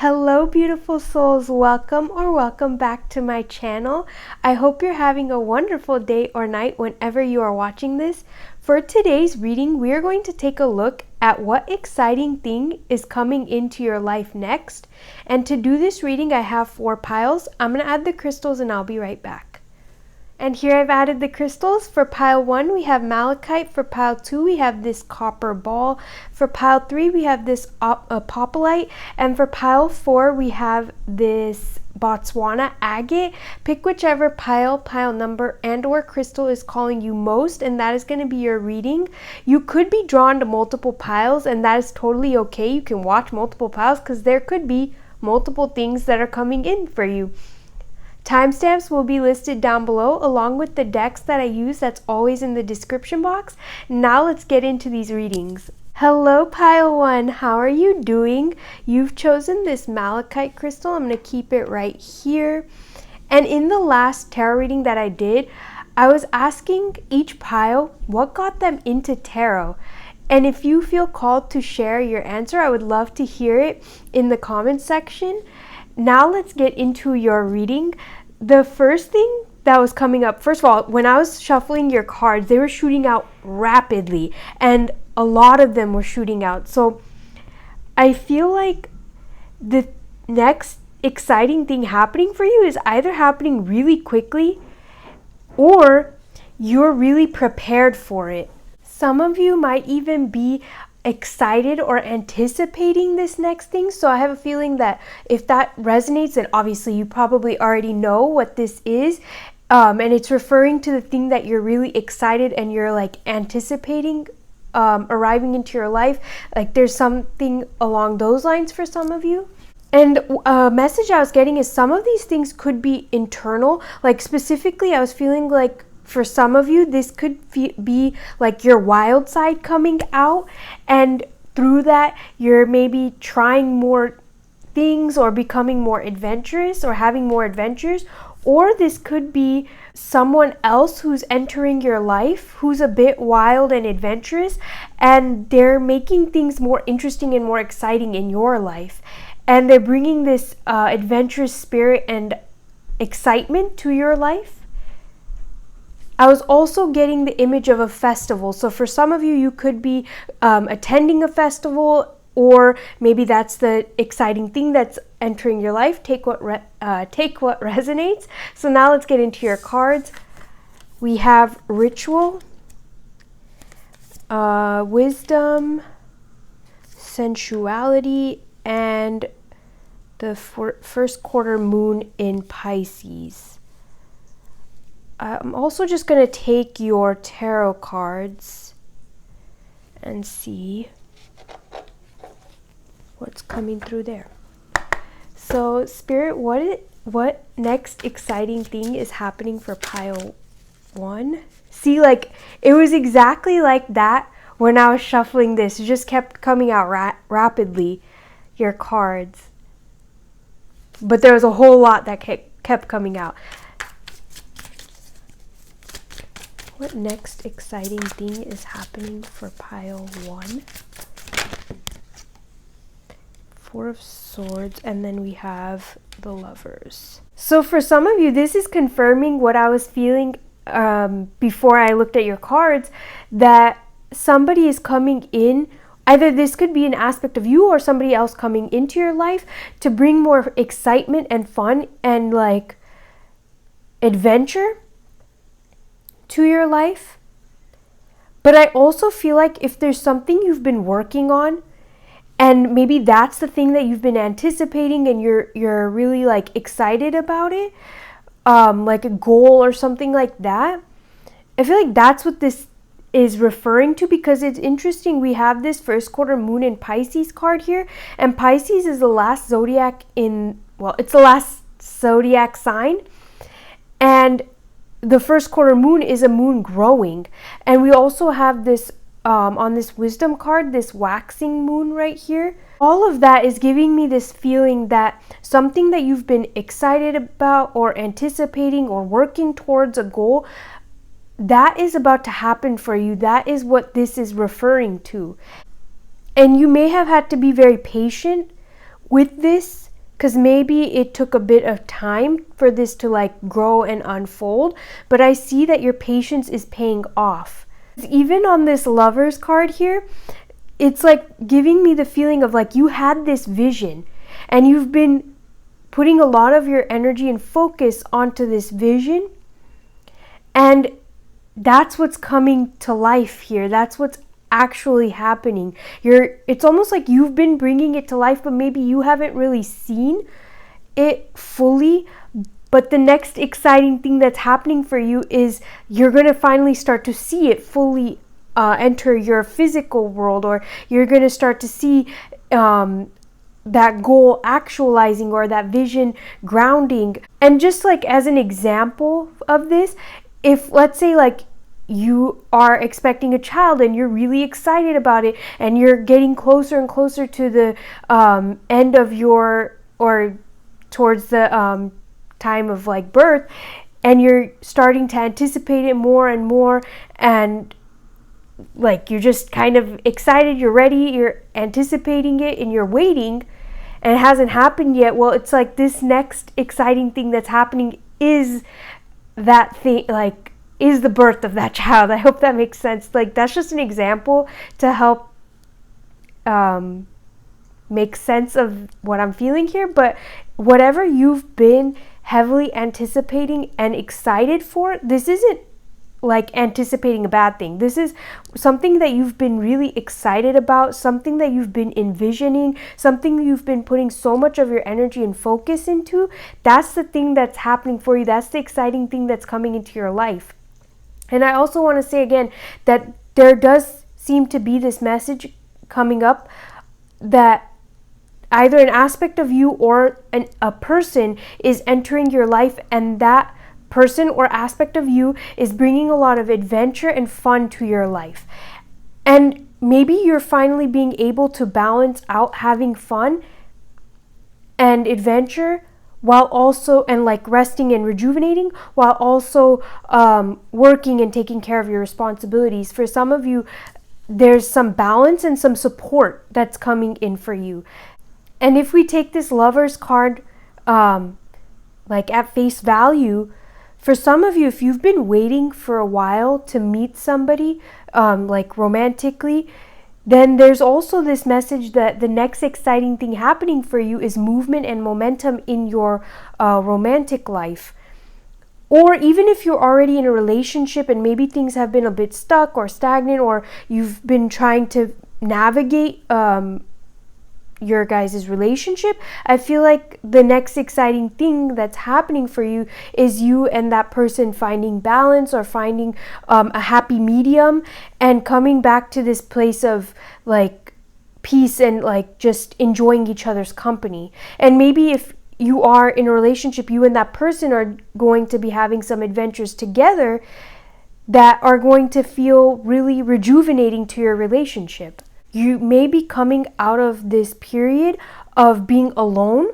Hello beautiful souls, welcome back to my channel. I hope you're having a wonderful day or night whenever you are watching this. For today's reading, we are going to take a look at what exciting thing is coming into your life next. And to do this reading, I have 4 piles. I'm going to add the crystals and I'll be right back. And here I've added the crystals. For pile 1, we have malachite. For pile 2, we have this copper ball. For pile 3, we have this popolite. And for pile 4, we have this Botswana agate. Pick whichever pile number, and or crystal is calling you most, and that is going to be your reading. You could be drawn to multiple piles, and that is totally okay. You can watch multiple piles because there could be multiple things that are coming in for you. Timestamps will be listed down below along with the decks that I use. That's always in the description box. Now let's get into these readings. Hello pile 1, how are you doing? You've chosen this malachite crystal. I'm going to keep it right here. And in the last tarot reading that I did, I was asking each pile what got them into tarot. And if you feel called to share your answer, I would love to hear it in the comments section. Now let's get into your reading. The first thing that was coming up, first of all, when I was shuffling your cards, they were shooting out rapidly, and a lot of them were shooting out. So I feel like the next exciting thing happening for you is either happening really quickly or you're really prepared for it. Some of you might even be excited or anticipating this next thing. So I have a feeling that if that resonates, then obviously you probably already know what this is. And it's referring to the thing that you're really excited and you're like anticipating arriving into your life. Like there's something along those lines for some of you. And a message I was getting is some of these things could be internal. Like specifically, I was feeling like for some of you, this could be like your wild side coming out, and through that, you're maybe trying more things or becoming more adventurous or having more adventures. Or this could be someone else who's entering your life who's a bit wild and adventurous, and they're making things more interesting and more exciting in your life. And they're bringing this adventurous spirit and excitement to your life. I was also getting the image of a festival. So for some of you, you could be attending a festival, or maybe that's the exciting thing that's entering your life. Take what resonates. So now let's get into your cards. We have ritual, wisdom, sensuality, and the first quarter moon in Pisces. I'm also just going to take your tarot cards and see what's coming through there. So Spirit, what next exciting thing is happening for pile 1? See, like it was exactly like that when I was shuffling this. It just kept coming out rapidly, your cards. But there was a whole lot that kept coming out. What next exciting thing is happening for pile 1? 4 of Swords, and then we have the Lovers. So for some of you, this is confirming what I was feeling before I looked at your cards, that somebody is coming in. Either this could be an aspect of you or somebody else coming into your life to bring more excitement and fun and like adventure to your life. But I also feel like if there's something you've been working on, and maybe that's the thing that you've been anticipating and you're really like excited about it, like a goal or something like that, I feel like that's what this is referring to, because it's interesting. We have this first quarter moon in Pisces card here, and Pisces is the last zodiac it's the last zodiac sign, and the first quarter moon is a moon growing. And we also have this on this wisdom card, this waxing moon right here. All of that is giving me this feeling that something that you've been excited about or anticipating or working towards a goal, that is about to happen for you. That is what this is referring to. And you may have had to be very patient with this because maybe it took a bit of time for this to like grow and unfold, but I see that your patience is paying off. Even on this Lovers card here, it's like giving me the feeling of like you had this vision and you've been putting a lot of your energy and focus onto this vision, and that's what's coming to life here. That's what's actually happening. It's almost like you've been bringing it to life, but maybe you haven't really seen it fully. But the next exciting thing that's happening for you is you're going to finally start to see it fully enter your physical world, or you're going to start to see that goal actualizing, or that vision grounding. And just like as an example of this, if let's say like you are expecting a child and you're really excited about it and you're getting closer and closer to the end of your, or towards the time of like birth, and you're starting to anticipate it more and more, and like you're just kind of excited, you're ready, you're anticipating it, and you're waiting, and it hasn't happened yet. Well, it's like this next exciting thing that's happening is that thing, like is the birth of that child. I hope that makes sense. Like that's just an example to help make sense of what I'm feeling here. But whatever you've been heavily anticipating and excited for, this isn't like anticipating a bad thing. This is something that you've been really excited about, something that you've been envisioning, something you've been putting so much of your energy and focus into. That's the thing that's happening for you. That's the exciting thing that's coming into your life. And I also want to say again that there does seem to be this message coming up that either an aspect of you or a person is entering your life, and that person or aspect of you is bringing a lot of adventure and fun to your life. And maybe you're finally being able to balance out having fun and adventure while also, and like resting and rejuvenating, while also working and taking care of your responsibilities. For some of you, there's some balance and some support that's coming in for you. And if we take this Lovers card like at face value, for some of you, if you've been waiting for a while to meet somebody like romantically, then there's also this message that the next exciting thing happening for you is movement and momentum in your romantic life. Or even if you're already in a relationship and maybe things have been a bit stuck or stagnant, or you've been trying to navigate your guys' relationship, I feel like the next exciting thing that's happening for you is you and that person finding balance, or finding a happy medium, and coming back to this place of like peace and like just enjoying each other's company. And maybe if you are in a relationship, you and that person are going to be having some adventures together that are going to feel really rejuvenating to your relationship. You may be coming out of this period of being alone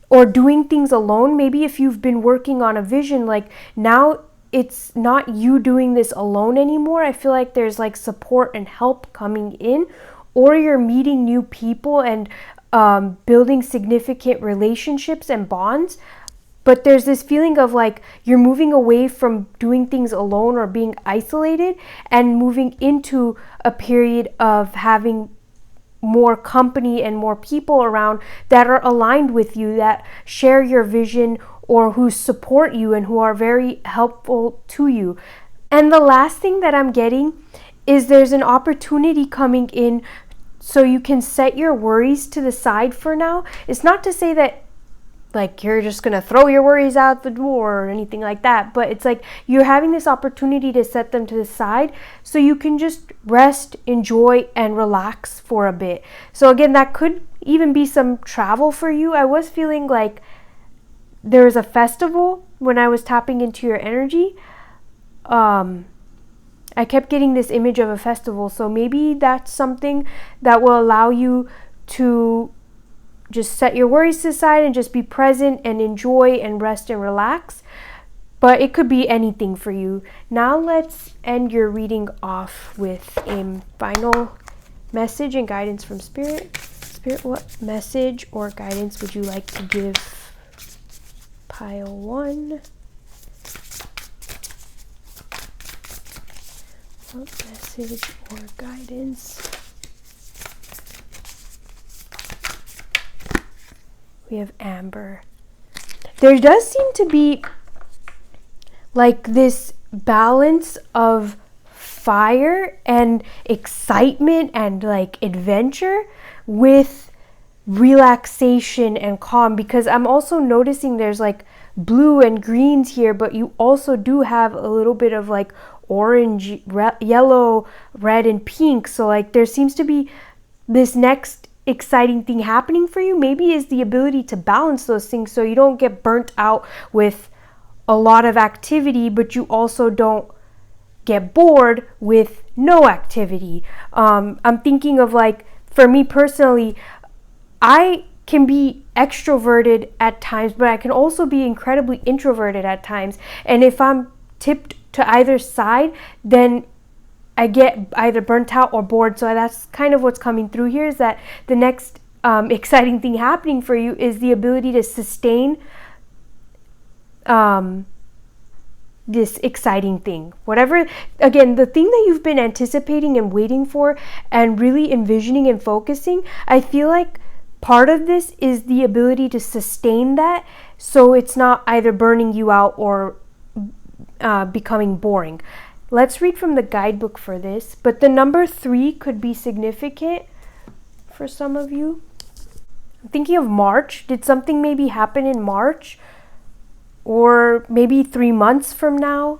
or doing things alone. Maybe if you've been working on a vision, like now it's not you doing this alone anymore. I feel like there's like support and help coming in, or you're meeting new people and building significant relationships and bonds. But there's this feeling of like you're moving away from doing things alone or being isolated, and moving into a period of having more company and more people around that are aligned with you, that share your vision, or who support you and who are very helpful to you. And the last thing that I'm getting is there's an opportunity coming in, so you can set your worries to the side for now. It's not to say that like you're just gonna throw your worries out the door or anything like that, but it's like you're having this opportunity to set them to the side so you can just rest, enjoy, and relax for a bit. So again, that could even be some travel for you. I was feeling like there was a festival when I was tapping into your energy. I kept getting this image of a festival, so maybe that's something that will allow you to just set your worries aside and just be present and enjoy and rest and relax. But it could be anything for you. Now let's end your reading off with a final message and guidance from Spirit. Spirit, what message or guidance would you like to give pile 1? What message or guidance? We have Amber. There does seem to be like this balance of fire and excitement and like adventure with relaxation and calm, because I'm also noticing there's like blue and greens here, but you also do have a little bit of like orange, yellow, red, and pink. So like there seems to be this next exciting thing happening for you, maybe is the ability to balance those things so you don't get burnt out with a lot of activity, but you also don't get bored with no activity. I'm thinking of like, for me personally, I can be extroverted at times, but I can also be incredibly introverted at times. And if I'm tipped to either side, then I get either burnt out or bored. So that's kind of what's coming through here, is that the next exciting thing happening for you is the ability to sustain this exciting thing. Whatever, again, the thing that you've been anticipating and waiting for and really envisioning and focusing, I feel like part of this is the ability to sustain that so it's not either burning you out or becoming boring. Let's read from the guidebook for this, but the number 3 could be significant for some of you. I'm thinking of March. Did something maybe happen in March? Or maybe 3 months from now?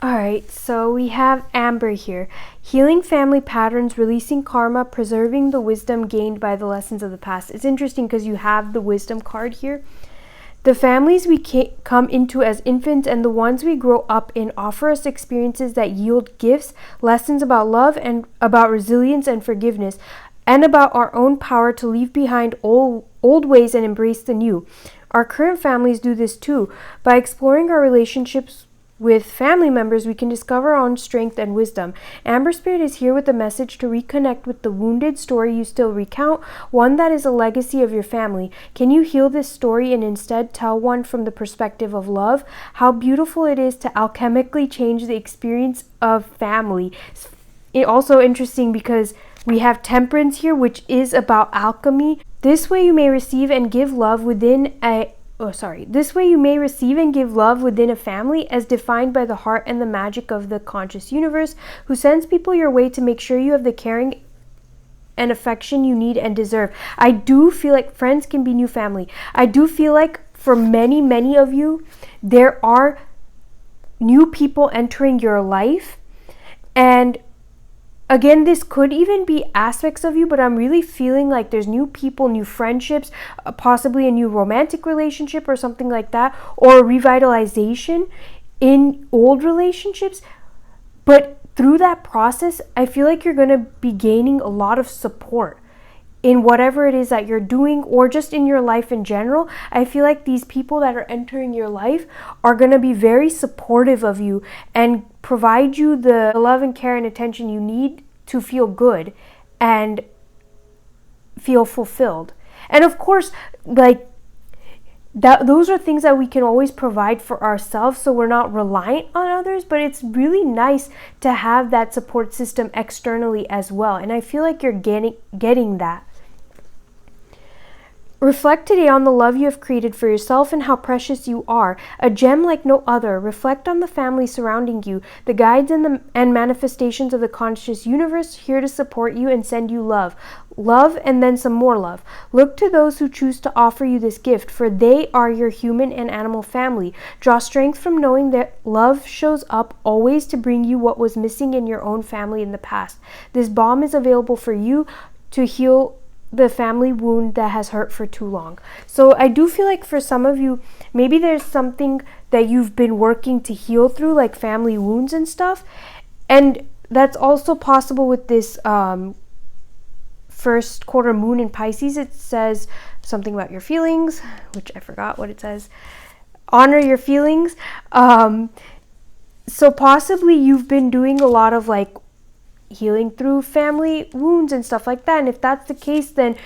Alright, so we have Amber here. Healing family patterns, releasing karma, preserving the wisdom gained by the lessons of the past. It's interesting because you have the wisdom card here. The families we come into as infants and the ones we grow up in offer us experiences that yield gifts, lessons about love and about resilience and forgiveness, and about our own power to leave behind old ways and embrace the new. Our current families do this too. By exploring our relationships with family members, we can discover our own strength and wisdom. Amber Spirit is here with a message to reconnect with the wounded story you still recount, one that is a legacy of your family. Can you heal this story and instead tell one from the perspective of love? How beautiful it is to alchemically change the experience of family. It's also interesting because we have Temperance here, which is about alchemy. This way you may receive and give love within a family as defined by the heart and the magic of the conscious universe, who sends people your way to make sure you have the caring and affection you need and deserve. I do feel like friends can be new family. I do feel like for many, many of you, there are new people entering your life. And again, this could even be aspects of you, but I'm really feeling like there's new people, new friendships, possibly a new romantic relationship or something like that, or revitalization in old relationships. But through that process, I feel like you're going to be gaining a lot of support in whatever it is that you're doing, or just in your life in general. I feel like these people that are entering your life are going to be very supportive of you and provide you the love and care and attention you need to feel good and feel fulfilled. And of course, like those are things that we can always provide for ourselves, so we're not reliant on others, but it's really nice to have that support system externally as well. And I feel like you're getting that. Reflect today on the love you have created for yourself and how precious you are, a gem like no other. Reflect on the family surrounding you, the guides and manifestations of the conscious universe here to support you and send you love. Love and then some more love. Look to those who choose to offer you this gift, for they are your human and animal family. Draw strength from knowing that love shows up always to bring you what was missing in your own family in the past. This balm is available for you to heal the family wound that has hurt for too long. So I do feel like for some of you, maybe there's something that you've been working to heal through, like family wounds and stuff. And that's also possible with this first quarter moon in Pisces. It says something about your feelings, which I forgot what it says. Honor your feelings. So possibly you've been doing a lot of like healing through family wounds and stuff like that. And if that's the case, then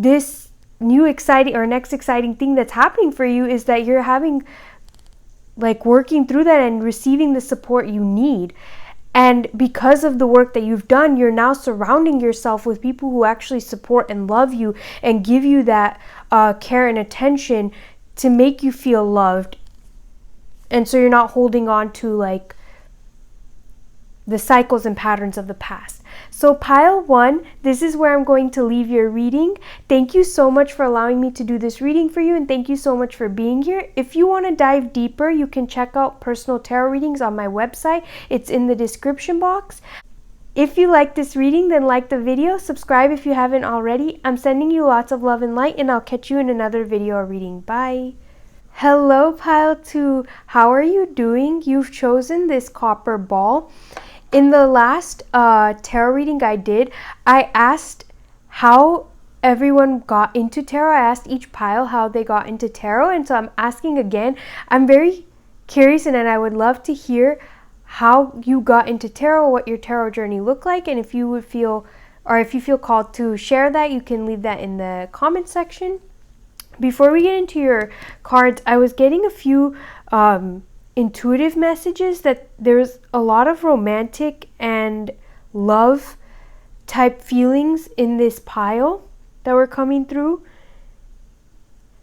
this new exciting or next exciting thing that's happening for you is that you're having, like, working through that and receiving the support you need. And because of the work that you've done, you're now surrounding yourself with people who actually support and love you and give you that care and attention to make you feel loved. And so you're not holding on to, like, the cycles and patterns of the past. So pile 1, this is where I'm going to leave your reading. Thank you so much for allowing me to do this reading for you, and thank you so much for being here. If you want to dive deeper, you can check out personal tarot readings on my website. It's in the description box. If you like this reading, then like the video, subscribe if you haven't already. I'm sending you lots of love and light, and I'll catch you in another video or reading. Bye. Hello, pile 2. How are you doing? You've chosen this copper ball. In the last tarot reading I did, I asked how everyone got into tarot. I asked each pile how they got into tarot, and so I'm asking again. I'm very curious, and I would love to hear how you got into tarot, what your tarot journey looked like, and if you feel called to share that, you can leave that in the comment section. Before we get into your cards, I was getting a few intuitive messages that there's a lot of romantic and love type feelings in this pile that were coming through.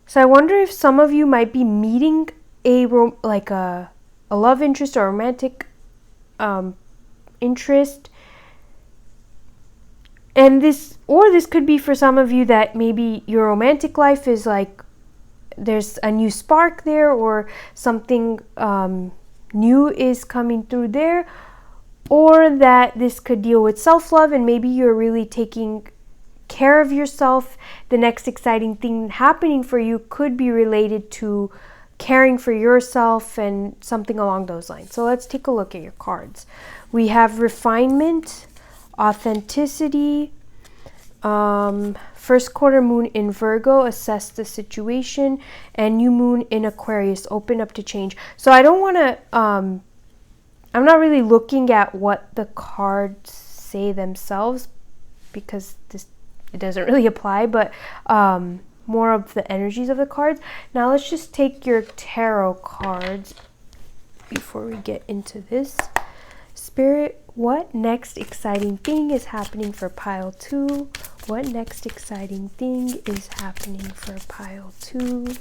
So I wonder if some of you might be meeting a love interest or romantic interest. And this could be for some of you that maybe your romantic life is like there's a new spark there, or something new is coming through there, or that this could deal with self-love and maybe you're really taking care of yourself. The next exciting thing happening for you could be related to caring for yourself and something along those lines. So let's take a look at your cards. We have refinement, authenticity, first quarter moon in Virgo, assess the situation, and new moon in Aquarius, open up to change. So I don't want to, I'm not really looking at what the cards say themselves because it doesn't really apply, but more of the energies of the cards. Now let's just take your tarot cards before we get into this. Spirit, what next exciting thing is happening for pile 2? What next exciting thing is happening for pile 2?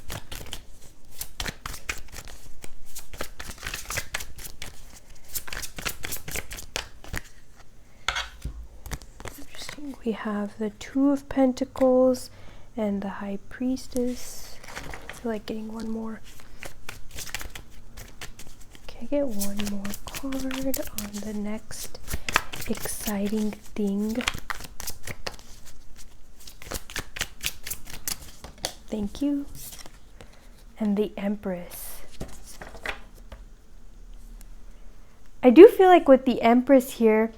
Interesting. We have the 2 of Pentacles and the High Priestess. I feel like getting one more. Can I get one more card on the next exciting thing? Thank you. And the Empress. I do feel like with the Empress here,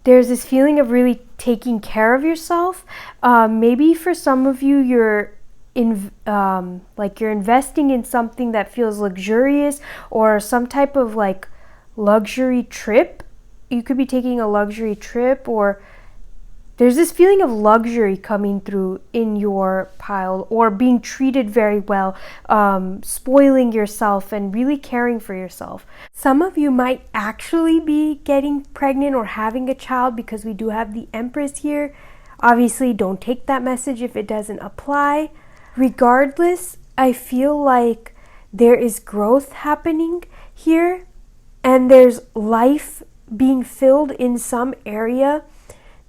there's this feeling of really taking care of yourself. Maybe for some of you, you're investing in something that feels luxurious, or some type of like luxury trip. You could be taking a luxury trip, or there's this feeling of luxury coming through in your pile, or being treated very well, spoiling yourself and really caring for yourself. Some of you might actually be getting pregnant or having a child because we do have the Empress here. Obviously, don't take that message if it doesn't apply. Regardless, I feel like there is growth happening here, and there's life being filled in some area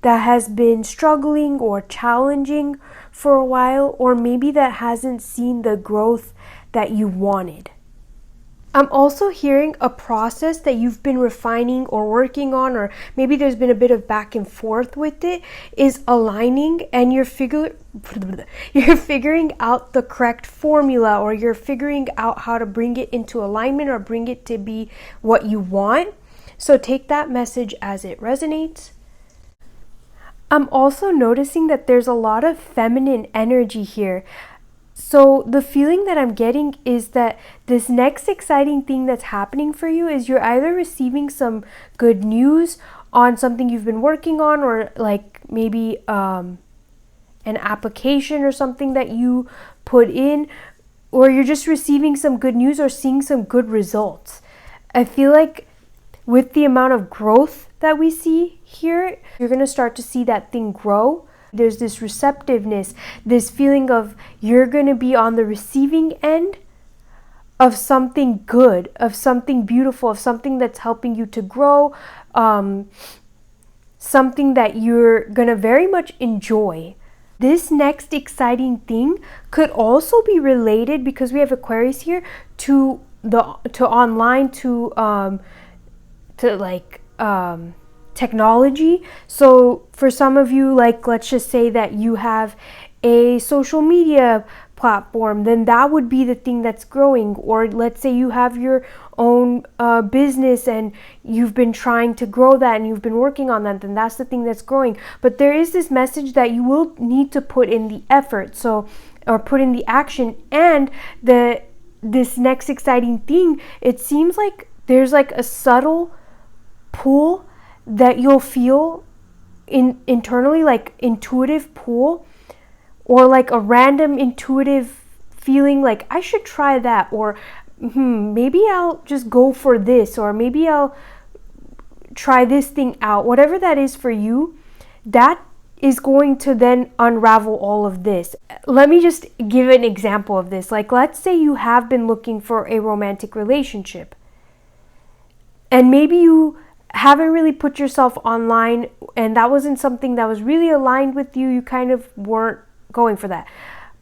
that has been struggling or challenging for a while, or maybe that hasn't seen the growth that you wanted. I'm also hearing a process that you've been refining or working on, or maybe there's been a bit of back and forth with it, is aligning, and you're figuring out the correct formula, or you're figuring out how to bring it into alignment or bring it to be what you want. So take that message as it resonates. I'm also noticing that there's a lot of feminine energy here. So the feeling that I'm getting is that this next exciting thing that's happening for you is you're either receiving some good news on something you've been working on, or like maybe an an application or something that you put in, or you're just receiving some good news or seeing some good results. I feel like with the amount of growth that we see here, you're going to start to see that thing grow. There's this receptiveness, this feeling of you're going to be on the receiving end of something good, of something beautiful, of something that's helping you to grow, something that you're going to very much enjoy. This next exciting thing could also be related, because we have Aquarius here, to online, to technology. So for some of you, like, let's just say that you have a social media platform, then that would be the thing that's growing. Or let's say you have your own business and you've been trying to grow that and you've been working on that, then that's the thing that's growing. But there is this message that you will need to put in the effort, or put in the action. And this next exciting thing, it seems like there's like a subtle pull that you'll feel internally, like intuitive pull, or like a random intuitive feeling like I should try that, or maybe I'll just go for this, or maybe I'll try this thing out. Whatever that is for you, that is going to then unravel all of this. Let me just give an example of this. Like, let's say you have been looking for a romantic relationship, and maybe you haven't really put yourself online, and that wasn't something that was really aligned with you. You kind of weren't going for that.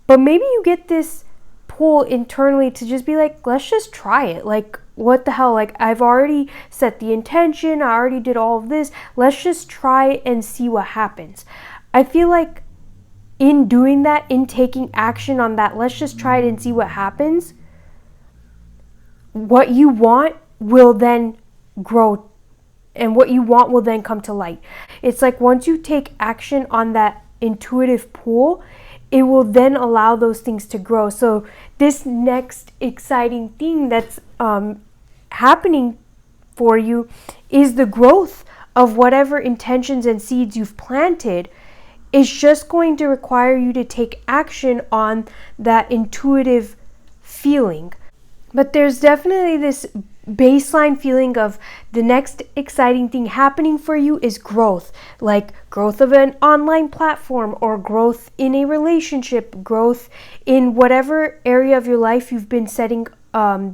But maybe you get this pull internally to just be like, let's just try it. Like, what the hell? Like, I've already set the intention. I already did all of this. Let's just try and see what happens. I feel like in doing that, in taking action on that, let's just try it and see what happens, what you want will then grow, and what you want will then come to light. It's like once you take action on that intuitive pull, it will then allow those things to grow. So this next exciting thing that's happening for you is the growth of whatever intentions and seeds you've planted. It's just going to require you to take action on that intuitive feeling. But there's definitely this baseline feeling of the next exciting thing happening for you is growth, like growth of an online platform, or growth in a relationship, growth in whatever area of your life you've been setting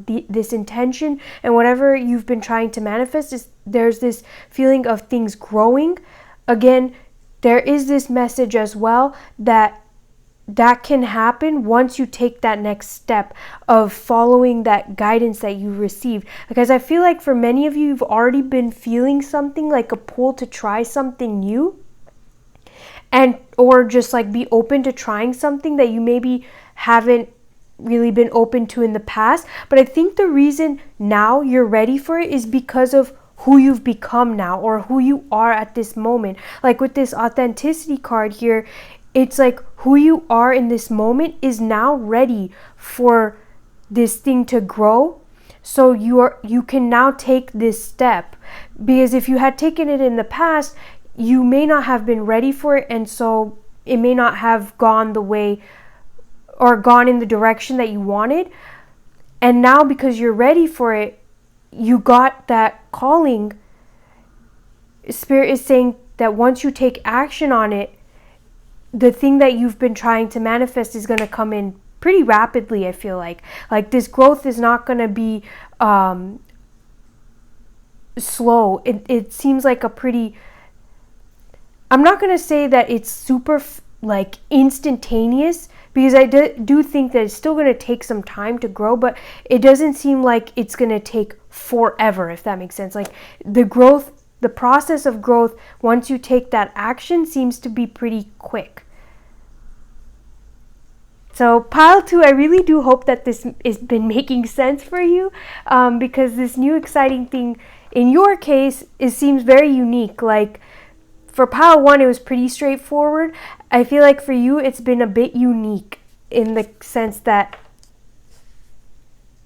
this intention, and whatever you've been trying to manifest. There's this feeling of things growing. Again, there is this message as well that can happen once you take that next step of following that guidance that you received. Because I feel like for many of you, you've already been feeling something like a pull to try something new, and or just like be open to trying something that you maybe haven't really been open to in the past. But I think the reason now you're ready for it is because of who you've become now, or who you are at this moment. Like with this authenticity card here, it's like who you are in this moment is now ready for this thing to grow. So you can now take this step, because if you had taken it in the past, you may not have been ready for it, and so it may not have gone the way or gone in the direction that you wanted. And now, because you're ready for it, you got that calling. Spirit is saying that once you take action on it, the thing that you've been trying to manifest is going to come in pretty rapidly. I feel like this growth is not going to be slow. It seems like a pretty, I'm not going to say that it's super like instantaneous, because I do think that it's still going to take some time to grow, but it doesn't seem like it's going to take forever, if that makes sense. Like the process of growth, once you take that action, seems to be pretty quick. So pile 2, I really do hope that this has been making sense for you, because this new exciting thing in your case, it seems very unique. Like for pile 1, it was pretty straightforward. I feel like for you, it's been a bit unique in the sense that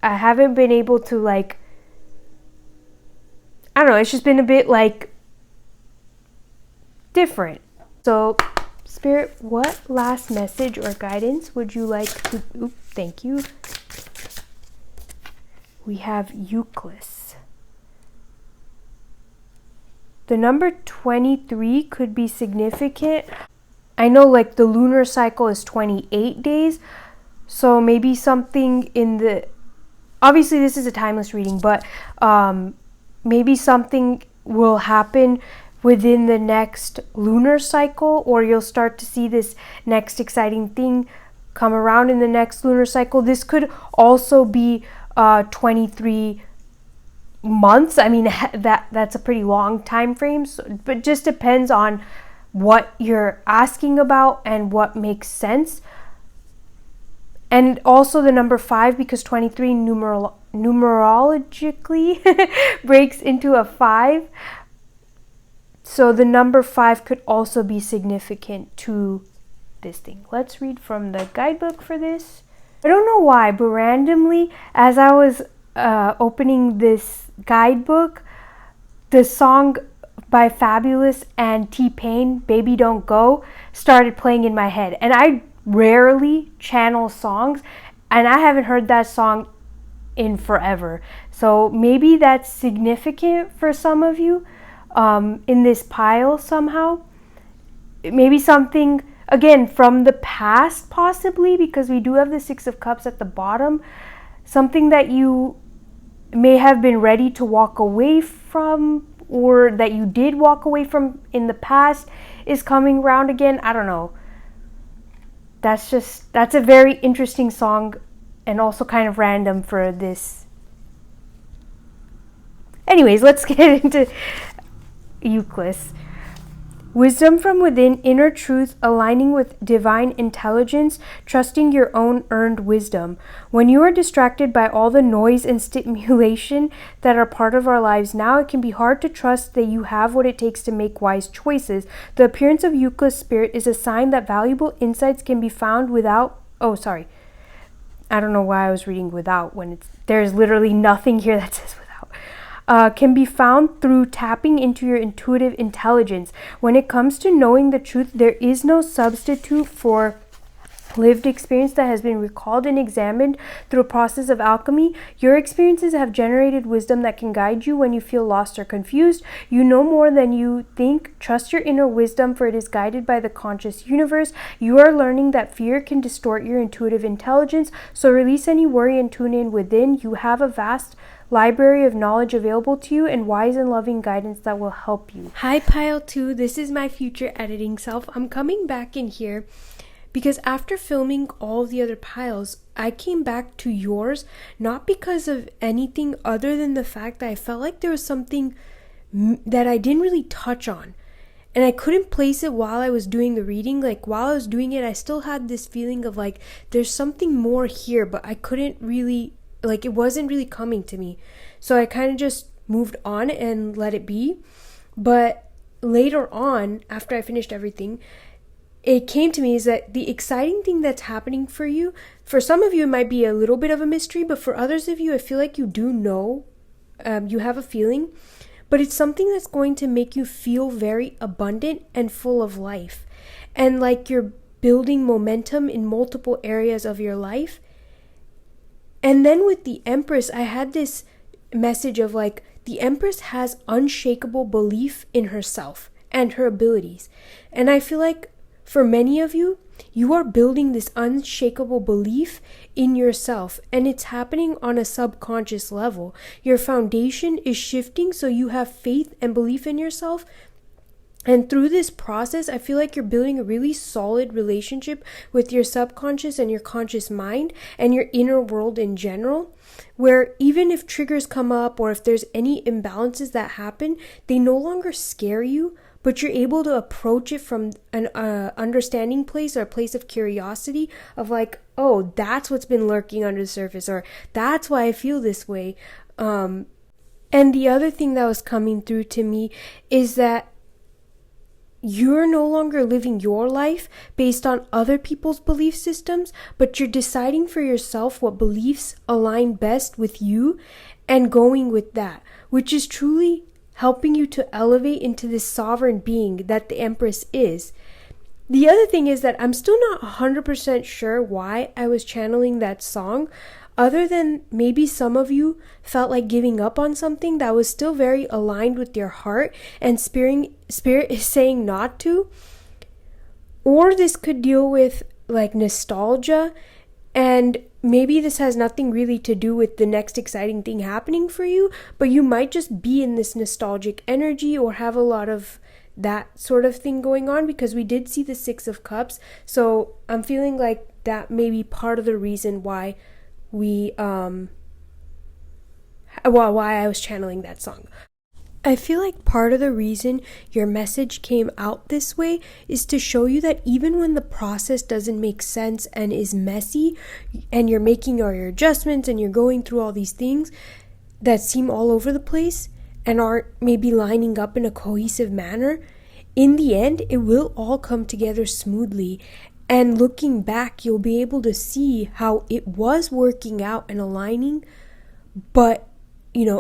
I haven't been able to, like, I don't know, it's just been a bit like different. So Spirit, what last message or guidance would you like to... thank you. We have Euclid. The number 23 could be significant. I know like the lunar cycle is 28 days. So maybe something in the... Obviously this is a timeless reading, but maybe something will happen within the next lunar cycle, or you'll start to see this next exciting thing come around in the next lunar cycle. This could also be 23 months. I mean, that's a pretty long time frame, but just depends on what you're asking about and what makes sense. And also the number 5, because 23 numerologically breaks into a 5. So the number 5 could also be significant to this thing. Let's read from the guidebook for this. I don't know why, but randomly, as I was opening this guidebook, the song by Fabulous and T-Pain, Baby Don't Go, started playing in my head. And I rarely channel songs, and I haven't heard that song in forever. So maybe that's significant for some of you in this pile somehow. Maybe something, again, from the past possibly, because we do have the 6 of Cups at the bottom. Something that you may have been ready to walk away from, or that you did walk away from in the past, is coming around again. I don't know. That's a very interesting song, and also kind of random for this. Anyways, let's get into Euclid. Wisdom from within, inner truth, aligning with divine intelligence, trusting your own earned wisdom. When you are distracted by all the noise and stimulation that are part of our lives now, it can be hard to trust that you have what it takes to make wise choices. The appearance of Euclid's spirit is a sign that valuable insights can be found without... Oh, sorry. I don't know why I was reading without when there's literally nothing here that says without. Can be found through tapping into your intuitive intelligence. When it comes to knowing the truth, there is no substitute for lived experience that has been recalled and examined through a process of alchemy. Your experiences have generated wisdom that can guide you when you feel lost or confused. You know more than you think. Trust your inner wisdom, for it is guided by the conscious universe. You are learning that fear can distort your intuitive intelligence, so release any worry and tune in within. You have a vast library of knowledge available to you, and wise and loving guidance that will help you. Hi Pile 2, this is my future editing self. I'm coming back in here because after filming all the other piles, I came back to yours, not because of anything other than the fact that I felt like there was something that I didn't really touch on. And I couldn't place it while I was doing the reading. Like, while I was doing it, I still had this feeling of like, there's something more here, but I couldn't really... like, it wasn't really coming to me. So I kind of just moved on and let it be. But later on, after I finished everything, it came to me is that the exciting thing that's happening for you, for some of you it might be a little bit of a mystery, but for others of you, I feel like you do know, you have a feeling, but it's something that's going to make you feel very abundant and full of life. And like you're building momentum in multiple areas of your life. And then with the Empress, I had this message of like, the Empress has unshakable belief in herself and her abilities. And I feel like for many of you, you are building this unshakable belief in yourself, and it's happening on a subconscious level. Your foundation is shifting, so you have faith and belief in yourself. And through this process, I feel like you're building a really solid relationship with your subconscious and your conscious mind and your inner world in general, where even if triggers come up or if there's any imbalances that happen, they no longer scare you, but you're able to approach it from an understanding place or a place of curiosity of like, oh, that's what's been lurking under the surface, or that's why I feel this way. And the other thing that was coming through to me is that you're no longer living your life based on other people's belief systems, but you're deciding for yourself what beliefs align best with you and going with that, which is truly helping you to elevate into this sovereign being that the Empress is. The other thing is that I'm still not 100% sure why I was channeling that song, other than maybe some of you felt like giving up on something that was still very aligned with your heart and spirit is saying not to. Or this could deal with like nostalgia, and maybe this has nothing really to do with the next exciting thing happening for you, but you might just be in this nostalgic energy or have a lot of that sort of thing going on, because we did see the Six of Cups. So I'm feeling like that may be part of the reason why why I was channeling that song. I feel like part of the reason your message came out this way is to show you that even when the process doesn't make sense and is messy, and you're making all your adjustments and you're going through all these things that seem all over the place and aren't maybe lining up in a cohesive manner, in the end, it will all come together smoothly. And looking back, you'll be able to see how it was working out and aligning, but, when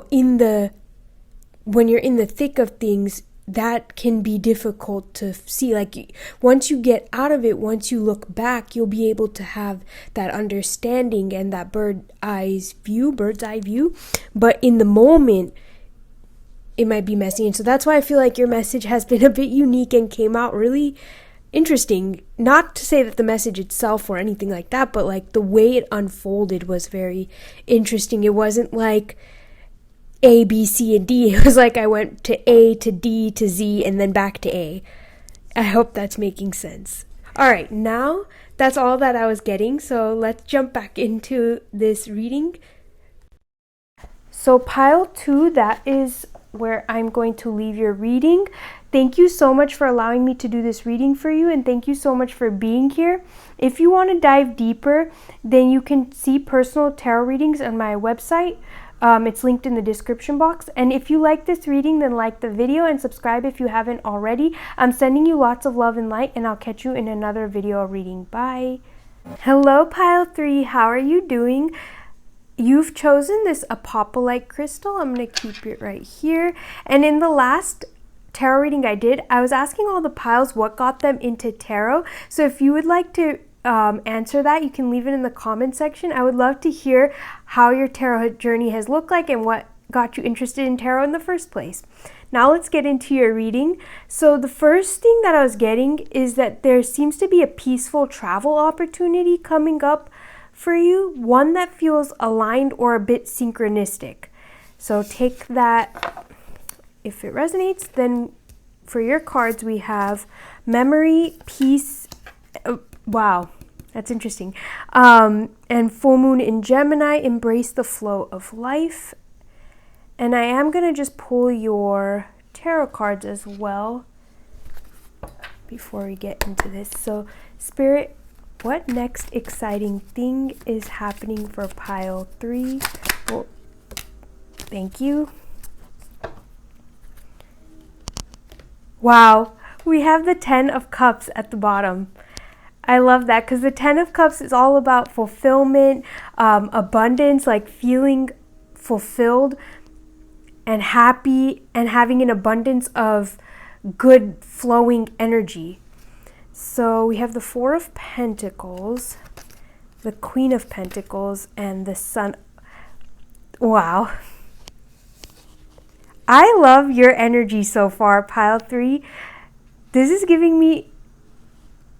you're in the thick of things, that can be difficult to see. Like, once you get out of it, once you look back, you'll be able to have that understanding and that bird's eye view. But in the moment, it might be messy. And so that's why I feel like your message has been a bit unique and came out really interesting. Not to say that the message itself or anything like that, but like the way it unfolded was very interesting. It wasn't like A, B, C, and D. It was like I went to A to D to Z and then back to A. I hope that's making sense. All right, now that's all that I was getting. So let's jump back into this reading. So pile 2, that is where I'm going to leave your reading. Thank you so much for allowing me to do this reading for you, and thank you so much for being here. If you want to dive deeper, then you can see personal tarot readings on my website. It's linked in the description box. And if you like this reading, then like the video and subscribe if you haven't already. I'm sending you lots of love and light, and I'll catch you in another video reading. Bye. Hello, pile 3. How are you doing? You've chosen this apophyllite crystal. I'm going to keep it right here. And in the last tarot reading I did, I was asking all the piles what got them into tarot. So if you would like to answer that, you can leave it in the comment section. I would love to hear how your tarot journey has looked like and what got you interested in tarot in the first place. Now let's get into your reading. So the first thing that I was getting is that there seems to be a peaceful travel opportunity coming up for you, one that feels aligned or a bit synchronistic. So take that if it resonates. Then for your cards, we have memory, peace, wow, that's interesting, and full moon in Gemini, embrace the flow of life. And I am going to just pull your tarot cards as well before we get into this. So Spirit, what next exciting thing is happening for pile 3? Well, thank you. Wow, we have the 10 of Cups at the bottom. I love that, because the 10 of Cups is all about fulfillment, abundance, like feeling fulfilled and happy and having an abundance of good flowing energy. So we have the 4 of Pentacles, the Queen of Pentacles, and the Sun. Wow. I love your energy so far, pile 3. This is giving me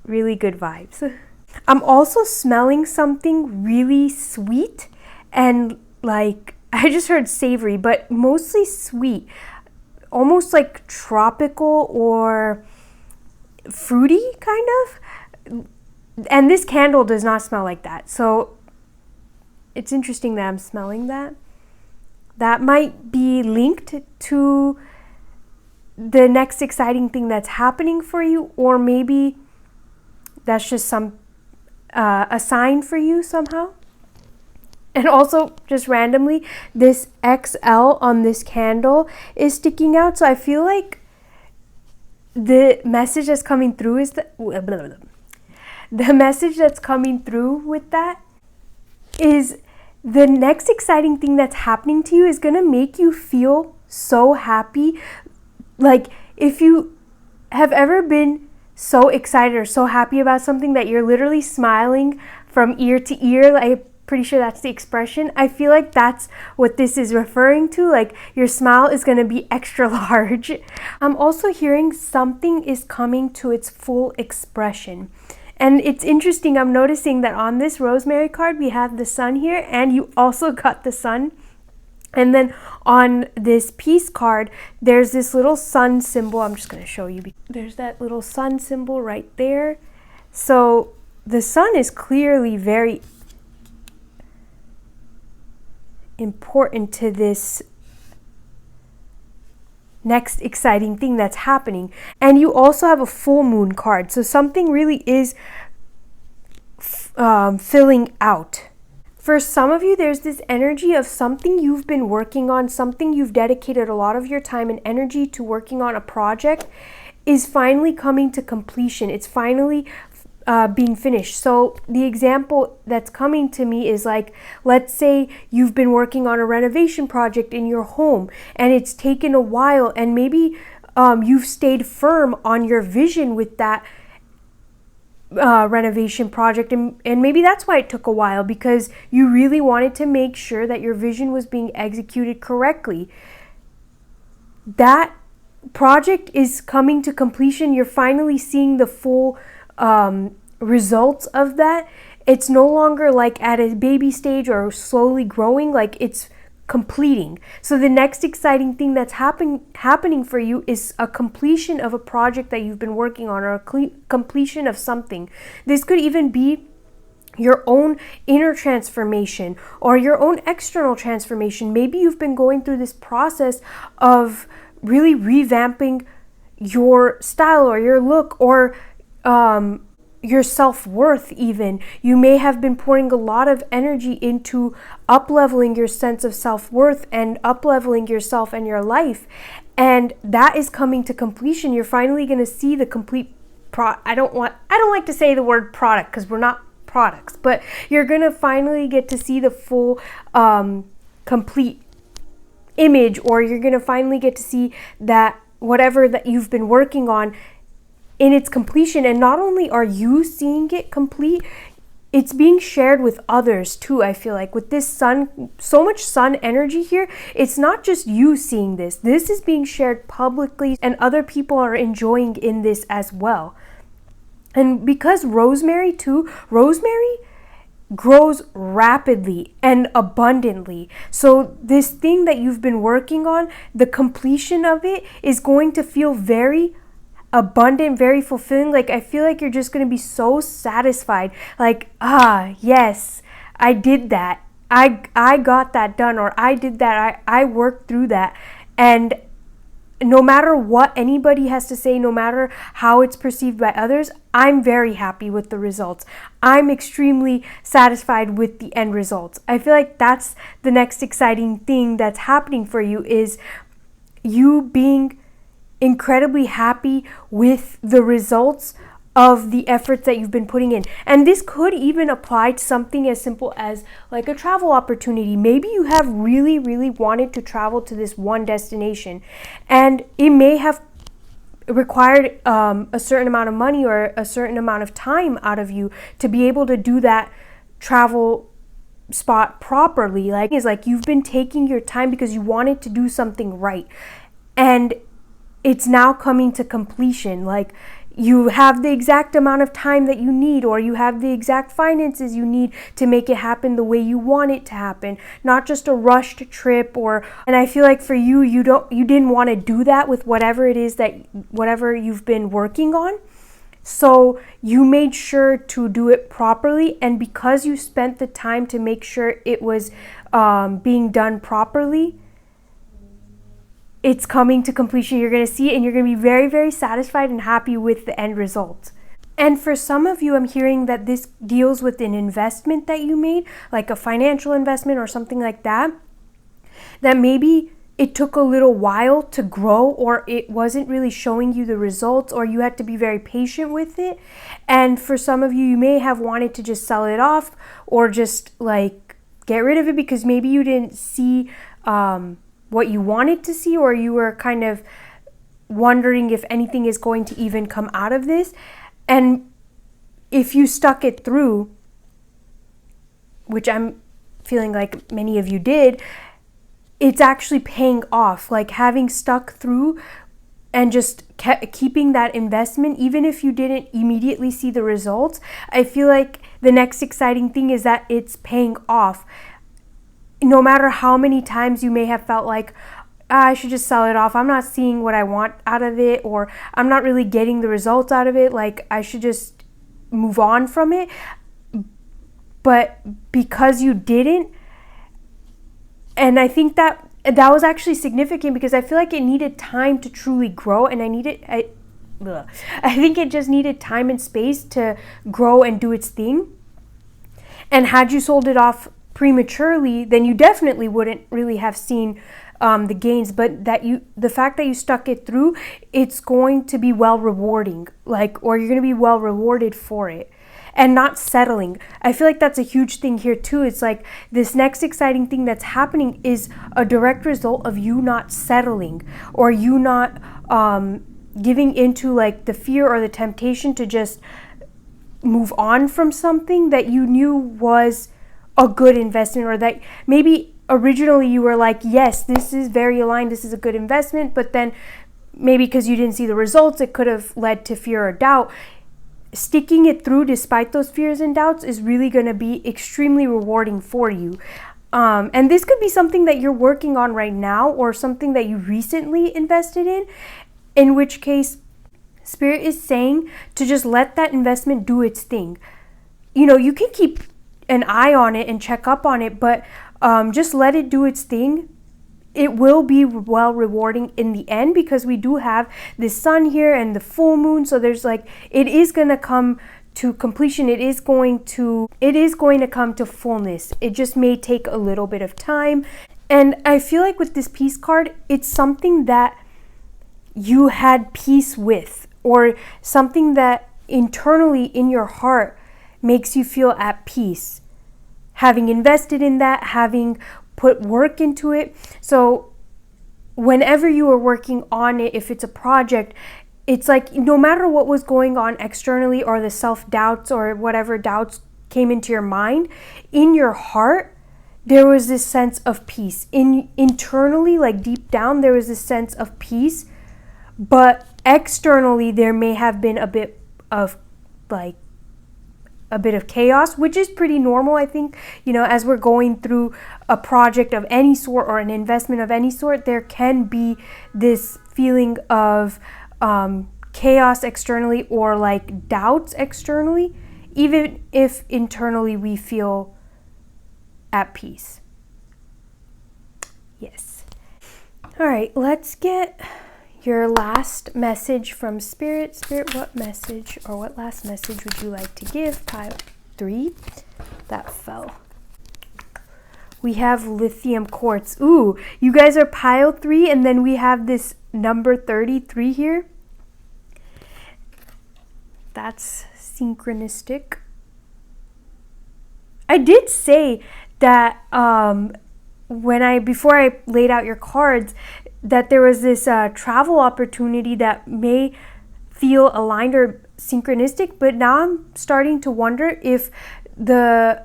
really good vibes. I'm also smelling something really sweet and like, I just heard savory, but mostly sweet. Almost like tropical or fruity, kind of. And this candle does not smell like that. So it's interesting that I'm smelling that. That might be linked to the next exciting thing that's happening for you, or maybe that's just a sign for you somehow. And also, just randomly, this XL on this candle is sticking out. So I feel like the message that's coming through is the message that's coming through with that is the next exciting thing that's happening to you is going to make you feel so happy. Like, if you have ever been so excited or so happy about something that you're literally smiling from ear to ear. I'm pretty sure that's the expression. I feel like that's what this is referring to. Like your smile is going to be extra large. I'm also hearing something is coming to its full expression. And it's interesting, I'm noticing that on this rosemary card, we have the sun here, and you also got the sun. And then on this peace card, there's this little sun symbol. I'm just going to show you. There's that little sun symbol right there. So the sun is clearly very important to this next exciting thing that's happening. And you also have a full moon card. So something really is filling out. For some of you, there's this energy of something you've been working on, something you've dedicated a lot of your time and energy to working on. A project is finally coming to completion. It's finally being finished. So the example that's coming to me is like, let's say you've been working on a renovation project in your home and it's taken a while, and maybe you've stayed firm on your vision with that renovation project, and maybe that's why it took a while, because you really wanted to make sure that your vision was being executed correctly. That project is coming to completion. You're finally seeing the full results of that. It's no longer like at a baby stage or slowly growing, like it's completing. So the next exciting thing that's happening for you is a completion of a project that you've been working on, or a completion of something. This could even be your own inner transformation or your own external transformation. Maybe you've been going through this process of really revamping your style or your look, or your self-worth even. You may have been pouring a lot of energy into up-leveling your sense of self-worth and up-leveling yourself and your life. And that is coming to completion. You're finally going to see the complete I don't like to say the word product because we're not products, but you're going to finally get to see the full complete image, or you're going to finally get to see that whatever that you've been working on in its completion. And not only are you seeing it complete, it's being shared with others too. I feel like with this sun, so much sun energy here, it's not just you seeing this. This is being shared publicly, and other people are enjoying in this as well. And because rosemary grows rapidly and abundantly. So this thing that you've been working on, the completion of it is going to feel very abundant, very fulfilling. Like I feel like you're just going to be so satisfied. Like, yes, I did that. I got that done, or I did that. I worked through that. And no matter what anybody has to say, no matter how it's perceived by others, I'm very happy with the results. I'm extremely satisfied with the end results. I feel like that's the next exciting thing that's happening for you, is you being incredibly happy with the results of the efforts that you've been putting in. And this could even apply to something as simple as like a travel opportunity. Maybe you have really, really wanted to travel to this one destination, and it may have required a certain amount of money or a certain amount of time out of you to be able to do that travel spot properly. Like you've been taking your time because you wanted to do something right, and it's now coming to completion. Like you have the exact amount of time that you need, or you have the exact finances you need to make it happen the way you want it to happen, not just a rushed trip. And I feel like for you, you didn't want to do that with whatever you've been working on. So you made sure to do it properly, and because you spent the time to make sure it was being done properly, it's coming to completion. You're going to see it, and you're going to be very, very satisfied and happy with the end result. And for some of you, I'm hearing that this deals with an investment that you made, like a financial investment or something like that, that maybe it took a little while to grow, or it wasn't really showing you the results, or you had to be very patient with it. And for some of you, you may have wanted to just sell it off, or just like get rid of it because maybe you didn't see what you wanted to see, or you were kind of wondering if anything is going to even come out of this. And if you stuck it through, which I'm feeling like many of you did, it's actually paying off. Like having stuck through and just keeping that investment, even if you didn't immediately see the results, I feel like the next exciting thing is that it's paying off. No matter how many times you may have felt like, I should just sell it off, I'm not seeing what I want out of it, or I'm not really getting the results out of it, like I should just move on from it. But because you didn't, and I think that was actually significant, because I feel like it needed time to truly grow, and I think it just needed time and space to grow and do its thing. And had you sold it off prematurely, then you definitely wouldn't really have seen the gains. But the fact that you stuck it through, it's going to be well rewarding, or you're going to be well rewarded for it. And not settling. I feel like that's a huge thing here too. It's like this next exciting thing that's happening is a direct result of you not settling, or you not giving into like the fear or the temptation to just move on from something that you knew was a good investment, or that maybe originally you were like, yes, this is very aligned, this is a good investment, but then maybe because you didn't see the results, it could have led to fear or doubt. Sticking it through despite those fears and doubts is really going to be extremely rewarding for you. And this could be something that you're working on right now, or something that you recently invested in which case Spirit is saying to just let that investment do its thing. You can keep an eye on it and check up on it, but just let it do its thing. It will be well rewarding in the end, because we do have the sun here and the full moon. So there's it is going to come to completion. It is going to come to fullness. It just may take a little bit of time. And I feel like with this peace card, it's something that you had peace with, or something that internally in your heart makes you feel at peace. Having invested in that, having put work into it. So whenever you are working on it, if it's a project, it's like no matter what was going on externally, or the self-doubts or whatever doubts came into your mind, in your heart there was this sense of peace. Internally, like deep down, there was this sense of peace, but externally there may have been a bit of chaos, which is pretty normal. I think, as we're going through a project of any sort or an investment of any sort, there can be this feeling of chaos externally, or like doubts externally, even if internally we feel at peace. Yes. All right, let's get your last message from Spirit. Spirit, what message, or what last message would you like to give? Pile 3. That fell. We have lithium quartz. Ooh, you guys are pile 3, and then we have this number 33 here. That's synchronistic. I did say that before I laid out your cards, that there was this travel opportunity that may feel aligned or synchronistic, but now I'm starting to wonder if the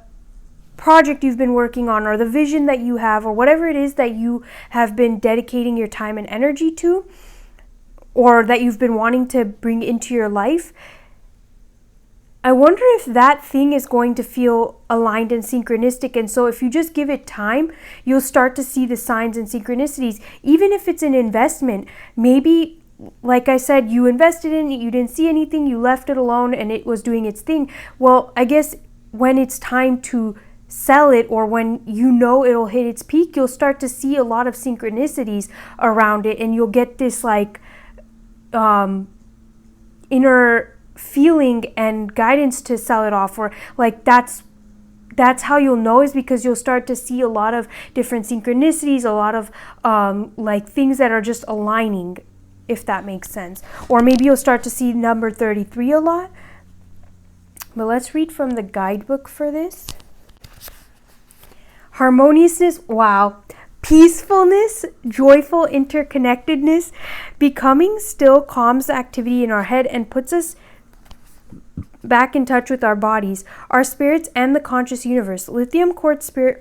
project you've been working on, or the vision that you have, or whatever it is that you have been dedicating your time and energy to, or that you've been wanting to bring into your life, I wonder if that thing is going to feel aligned and synchronistic. And so if you just give it time, you'll start to see the signs and synchronicities. Even if it's an investment, maybe, like I said, you invested in it, you didn't see anything, you left it alone, and it was doing its thing. Well, I guess when it's time to sell it, or when it'll hit its peak, you'll start to see a lot of synchronicities around it, and you'll get this inner feeling and guidance to sell it off, or that's how you'll know, is because you'll start to see a lot of different synchronicities, a lot of things that are just aligning, if that makes sense. Or maybe you'll start to see number 33 a lot. But let's read from the guidebook for this. Harmoniousness, wow. peacefulness, joyful interconnectedness. Becoming still calms the activity in our head and puts us back in touch with our bodies, our spirits, and the conscious universe. Lithium quartz spirit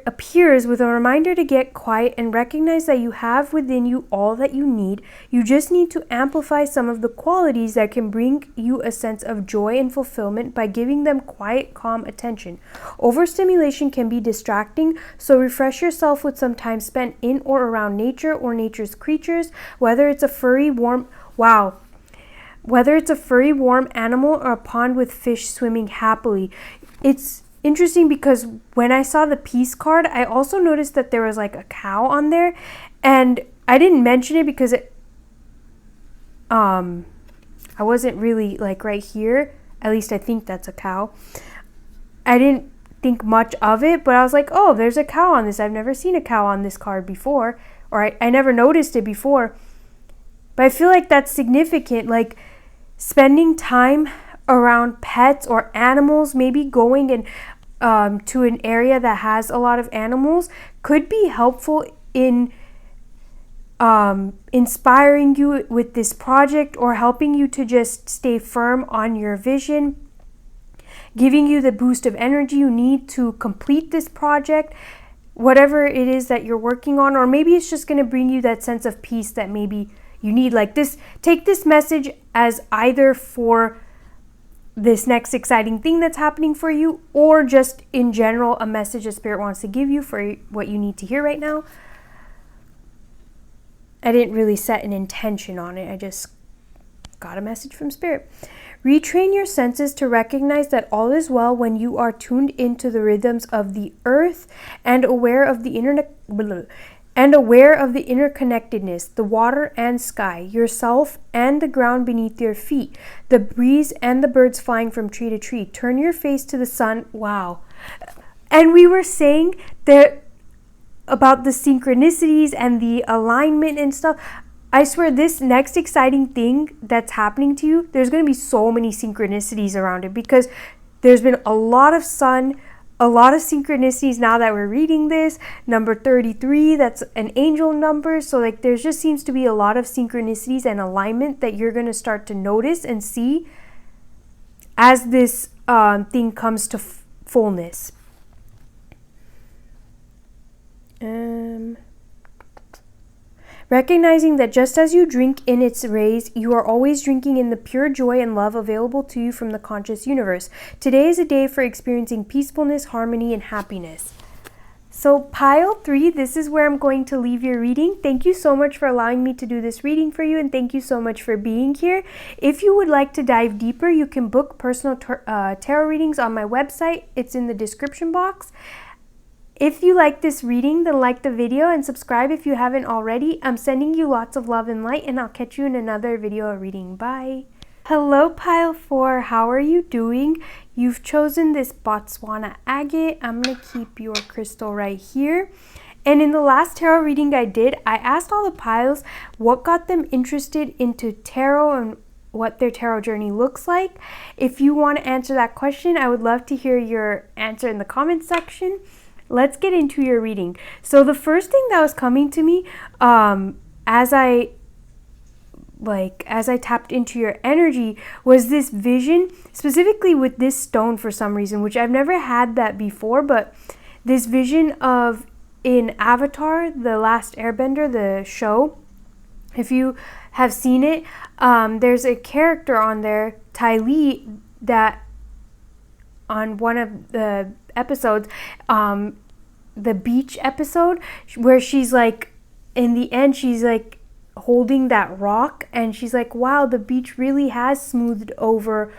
appears with a reminder to get quiet and recognize that you have within you all that you need. You just need to amplify some of the qualities that can bring you a sense of joy and fulfillment by giving them quiet, calm attention. Overstimulation can be distracting, so refresh yourself with some time spent in or around nature or nature's creatures, whether it's a furry, warm animal or a pond with fish swimming happily. It's interesting because when I saw the peace card, I also noticed that there was like a cow on there, and I didn't mention it because I wasn't really like right here. At least I think that's a cow. I didn't think much of it, but I was like, oh, there's a cow on this. I've never seen a cow on this card before, or I never noticed it before. But I feel like that's significant, like spending time around pets or animals, maybe going and to an area that has a lot of animals could be helpful in inspiring you with this project or helping you to just stay firm on your vision, giving you the boost of energy you need to complete this project, whatever it is that you're working on. Or maybe it's just going to bring you that sense of peace that maybe you need. Like this, take this message as either for this next exciting thing that's happening for you, or just in general a message that Spirit wants to give you for what you need to hear right now. I didn't really set an intention on it. I just got a message from Spirit. Retrain your senses to recognize that all is well when you are tuned into the rhythms of the earth and aware of the interconnectedness, the water and sky, yourself and the ground beneath your feet, the breeze and the birds flying from tree to tree. Turn your face to the sun. Wow. And we were saying that about the synchronicities and the alignment and stuff. I swear this next exciting thing that's happening to you, there's going to be so many synchronicities around it because there's been a lot of sun, a lot of synchronicities now that we're reading this. Number 33, that's an angel number. So like there just seems to be a lot of synchronicities and alignment that you're going to start to notice and see as this thing comes to fullness. Recognizing that just as you drink in its rays, you are always drinking in the pure joy and love available to you from the conscious universe. Today is a day for experiencing peacefulness, harmony, and happiness. So pile 3, this is where I'm going to leave your reading. Thank you so much for allowing me to do this reading for you, and thank you so much for being here. If you would like to dive deeper, you can book personal tarot readings on my website. It's in the description box. If you like this reading, then like the video and subscribe if you haven't already. I'm sending you lots of love and light, and I'll catch you in another video or reading. Bye. Hello, pile 4. How are you doing? You've chosen this Botswana agate. I'm going to keep your crystal right here. And in the last tarot reading I did, I asked all the piles what got them interested into tarot and what their tarot journey looks like. If you want to answer that question, I would love to hear your answer in the comments section. Let's get into your reading. So the first thing that was coming to me as I tapped into your energy was this vision, specifically with this stone for some reason, which I've never had that before, but this vision of in Avatar, The Last Airbender, the show. If you have seen it, there's a character on there, Ty Lee, that on one of the episodes, the beach episode, where she's like, in the end, she's like holding that rock, and she's like, wow, the beach really has smoothed over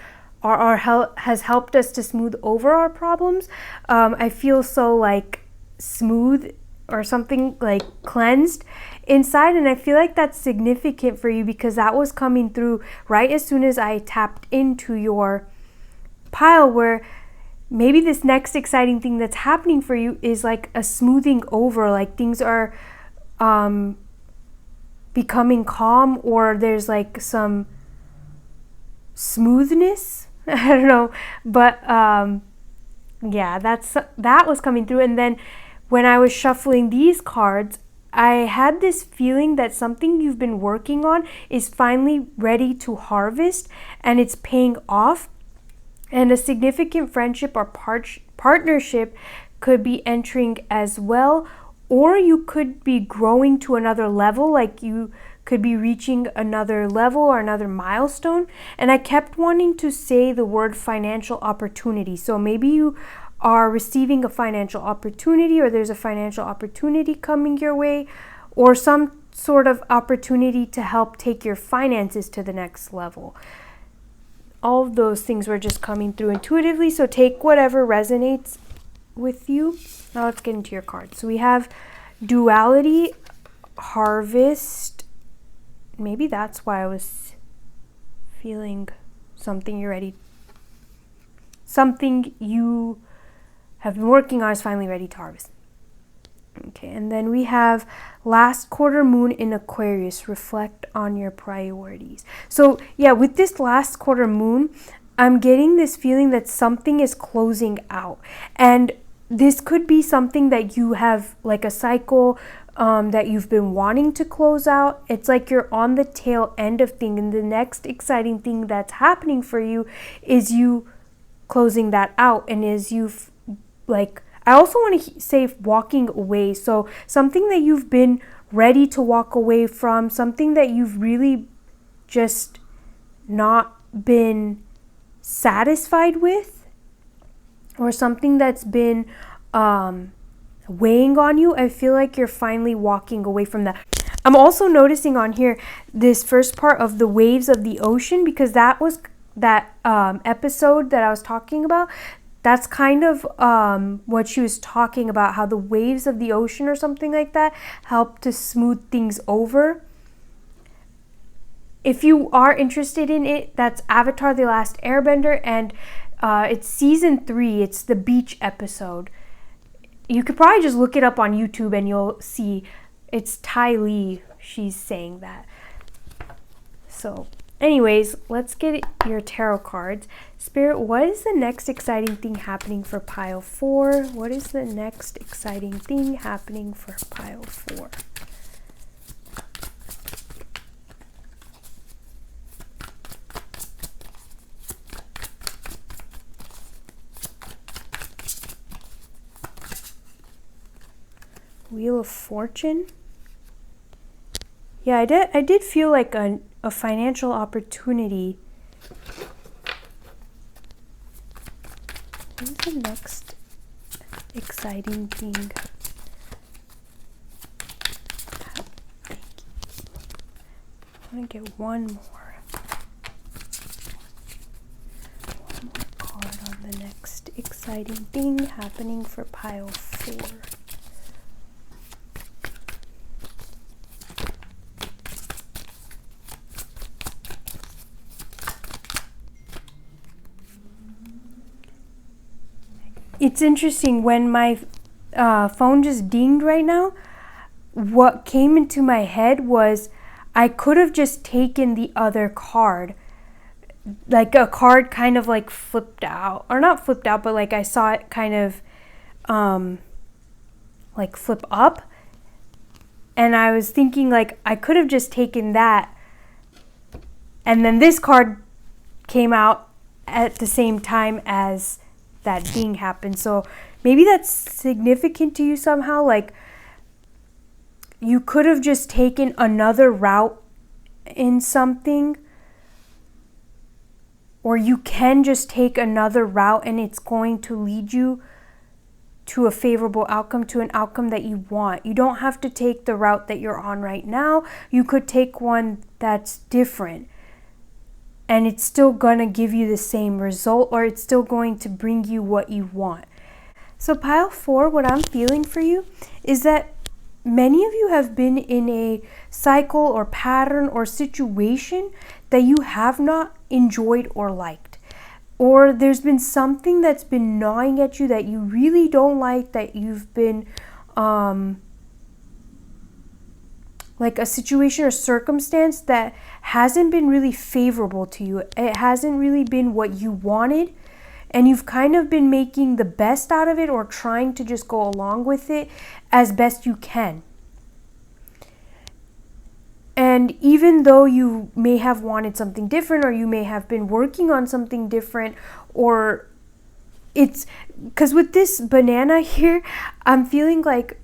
has helped us to smooth over our problems. I feel so like smooth or something, like cleansed inside, and I feel like that's significant for you because that was coming through right as soon as I tapped into your pile, where maybe this next exciting thing that's happening for you is like a smoothing over, like things are becoming calm, or there's like some smoothness. I don't know, but yeah, that was coming through. And then when I was shuffling these cards, I had this feeling that something you've been working on is finally ready to harvest and it's paying off. And a significant friendship or partnership could be entering as well. Or you could be growing to another level, like you could be reaching another level or another milestone. And I kept wanting to say the word financial opportunity. So maybe you are receiving a financial opportunity, or there's a financial opportunity coming your way, or some sort of opportunity to help take your finances to the next level. All of those things were just coming through intuitively. So take whatever resonates with you. Now let's get into your cards. So we have duality, harvest. Maybe that's why I was feeling something something you have been working on is finally ready to harvest. Okay, and then we have last quarter moon in Aquarius. Reflect on your priorities. So yeah, with this last quarter moon, I'm getting this feeling that something is closing out. And this could be something that you have, like a cycle that you've been wanting to close out. It's like you're on the tail end of things, and the next exciting thing that's happening for you is you closing that out, and is you like, I also want to say walking away. So something that you've been ready to walk away from, something that you've really just not been satisfied with, or something that's been weighing on you. I feel like you're finally walking away from that. I'm also noticing on here this first part of the waves of the ocean, because that was that episode that I was talking about. That's kind of what she was talking about, how the waves of the ocean or something like that help to smooth things over. If you are interested in it, that's Avatar: The Last Airbender, and it's season 3. It's the beach episode. You could probably just look it up on YouTube and you'll see. It's Ty Lee. She's saying that. So anyways, let's get your tarot cards. Spirit, what is the next exciting thing happening for pile 4? What is the next exciting thing happening for pile 4? Wheel of Fortune. Yeah, I did feel like a financial opportunity. What is the next exciting thing? I want to get one more card on the next exciting thing happening for pile 4. It's interesting, when my phone just dinged right now, what came into my head was I could have just taken the other card. Like a card kind of like flipped out. Or not flipped out, but like I saw it kind of like flip up. And I was thinking, like, I could have just taken that. And then this card came out at the same time as that ding happened. So maybe that's significant to you somehow. Like, you could have just taken another route in something, or you can just take another route and it's going to lead you to a favorable outcome, to an outcome that you want. You don't have to take the route that you're on right now. You could take one that's different, and it's still going to give you the same result, or it's still going to bring you what you want. So pile 4, what I'm feeling for you is that many of you have been in a cycle or pattern or situation that you have not enjoyed or liked. Or there's been something that's been gnawing at you that you really don't like, that you've been like a situation or circumstance that hasn't been really favorable to you. It hasn't really been what you wanted. and you've kind of been making the best out of it or trying to just go along with it as best you can. And even though you may have wanted something different, or you may have been working on something different, or it's because with this banana here, I'm feeling like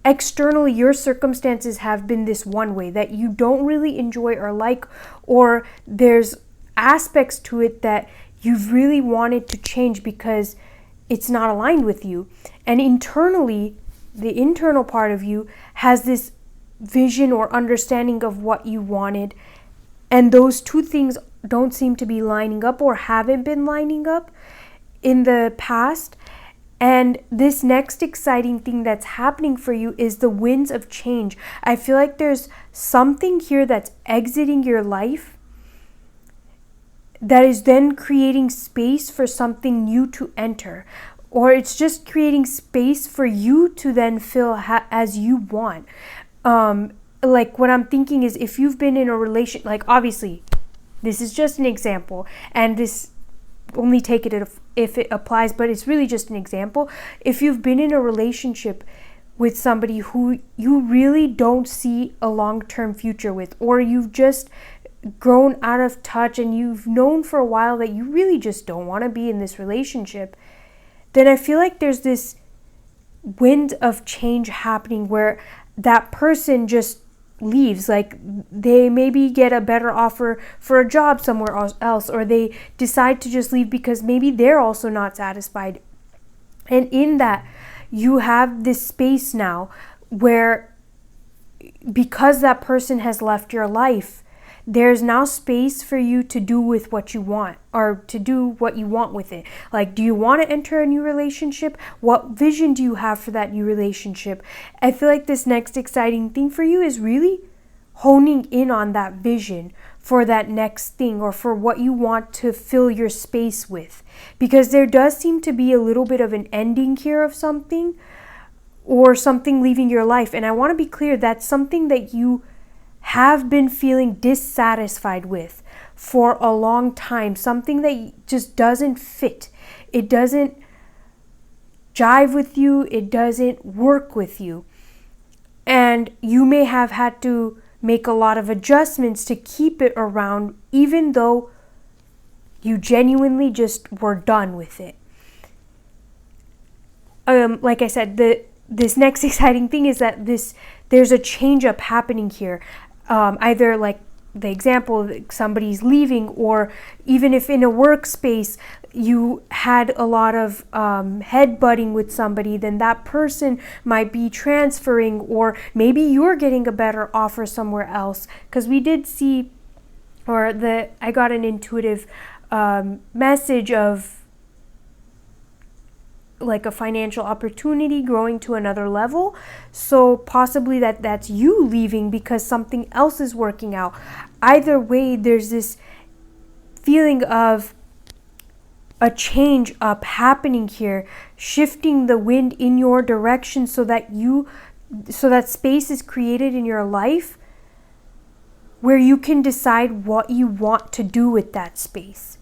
externally your circumstances have been this one way that you don't really enjoy or like, or there's aspects to it that you've really wanted to change because it's not aligned with you. And internally, the internal part of you has this vision or understanding of what you wanted, and those two things don't seem to be lining up or haven't been lining up in the past. And this next exciting thing that's happening for you is the winds of change. I feel like there's something here that's exiting your life that is then creating space for something new to enter, or it's just creating space for you to then fill as you want. Like what I'm thinking is, if you've been in a relation, like obviously this is just an example, and this only take it if it applies, but it's really just an example. If you've been in a relationship with somebody who you really don't see a long-term future with, or you've just grown out of touch and you've known for a while that you really just don't want to be in this relationship, then I feel like there's this wind of change happening where that person just leaves. Like they maybe get a better offer for a job somewhere else, or they decide to just leave because maybe they're also not satisfied. And in that, you have this space now where, because that person has left your life, there's now space for you to do with what you want, or to do what you want with it. Like, do you want to enter a new relationship? What vision do you have for that new relationship? I feel like this next exciting thing for you is really honing in on that vision for that next thing, or for what you want to fill your space with. Because there does seem to be a little bit of an ending here of something, or something leaving your life. And I want to be clear, that's something that you have been feeling dissatisfied with for a long time, something that just doesn't fit. It doesn't jive with you. It doesn't work with you. And you may have had to make a lot of adjustments to keep it around, even though you genuinely just were done with it. Like I said, this next exciting thing is that there's a change up happening here. Either like the example, somebody's leaving, or even if in a workspace you had a lot of headbutting with somebody, then that person might be transferring, or maybe you're getting a better offer somewhere else. Because we did see, I got an intuitive message of like a financial opportunity growing to another level. So possibly that's you leaving because something else is working out. Either way, there's this feeling of a change up happening here, shifting the wind in your direction so that space is created in your life where you can decide what you want to do with that space.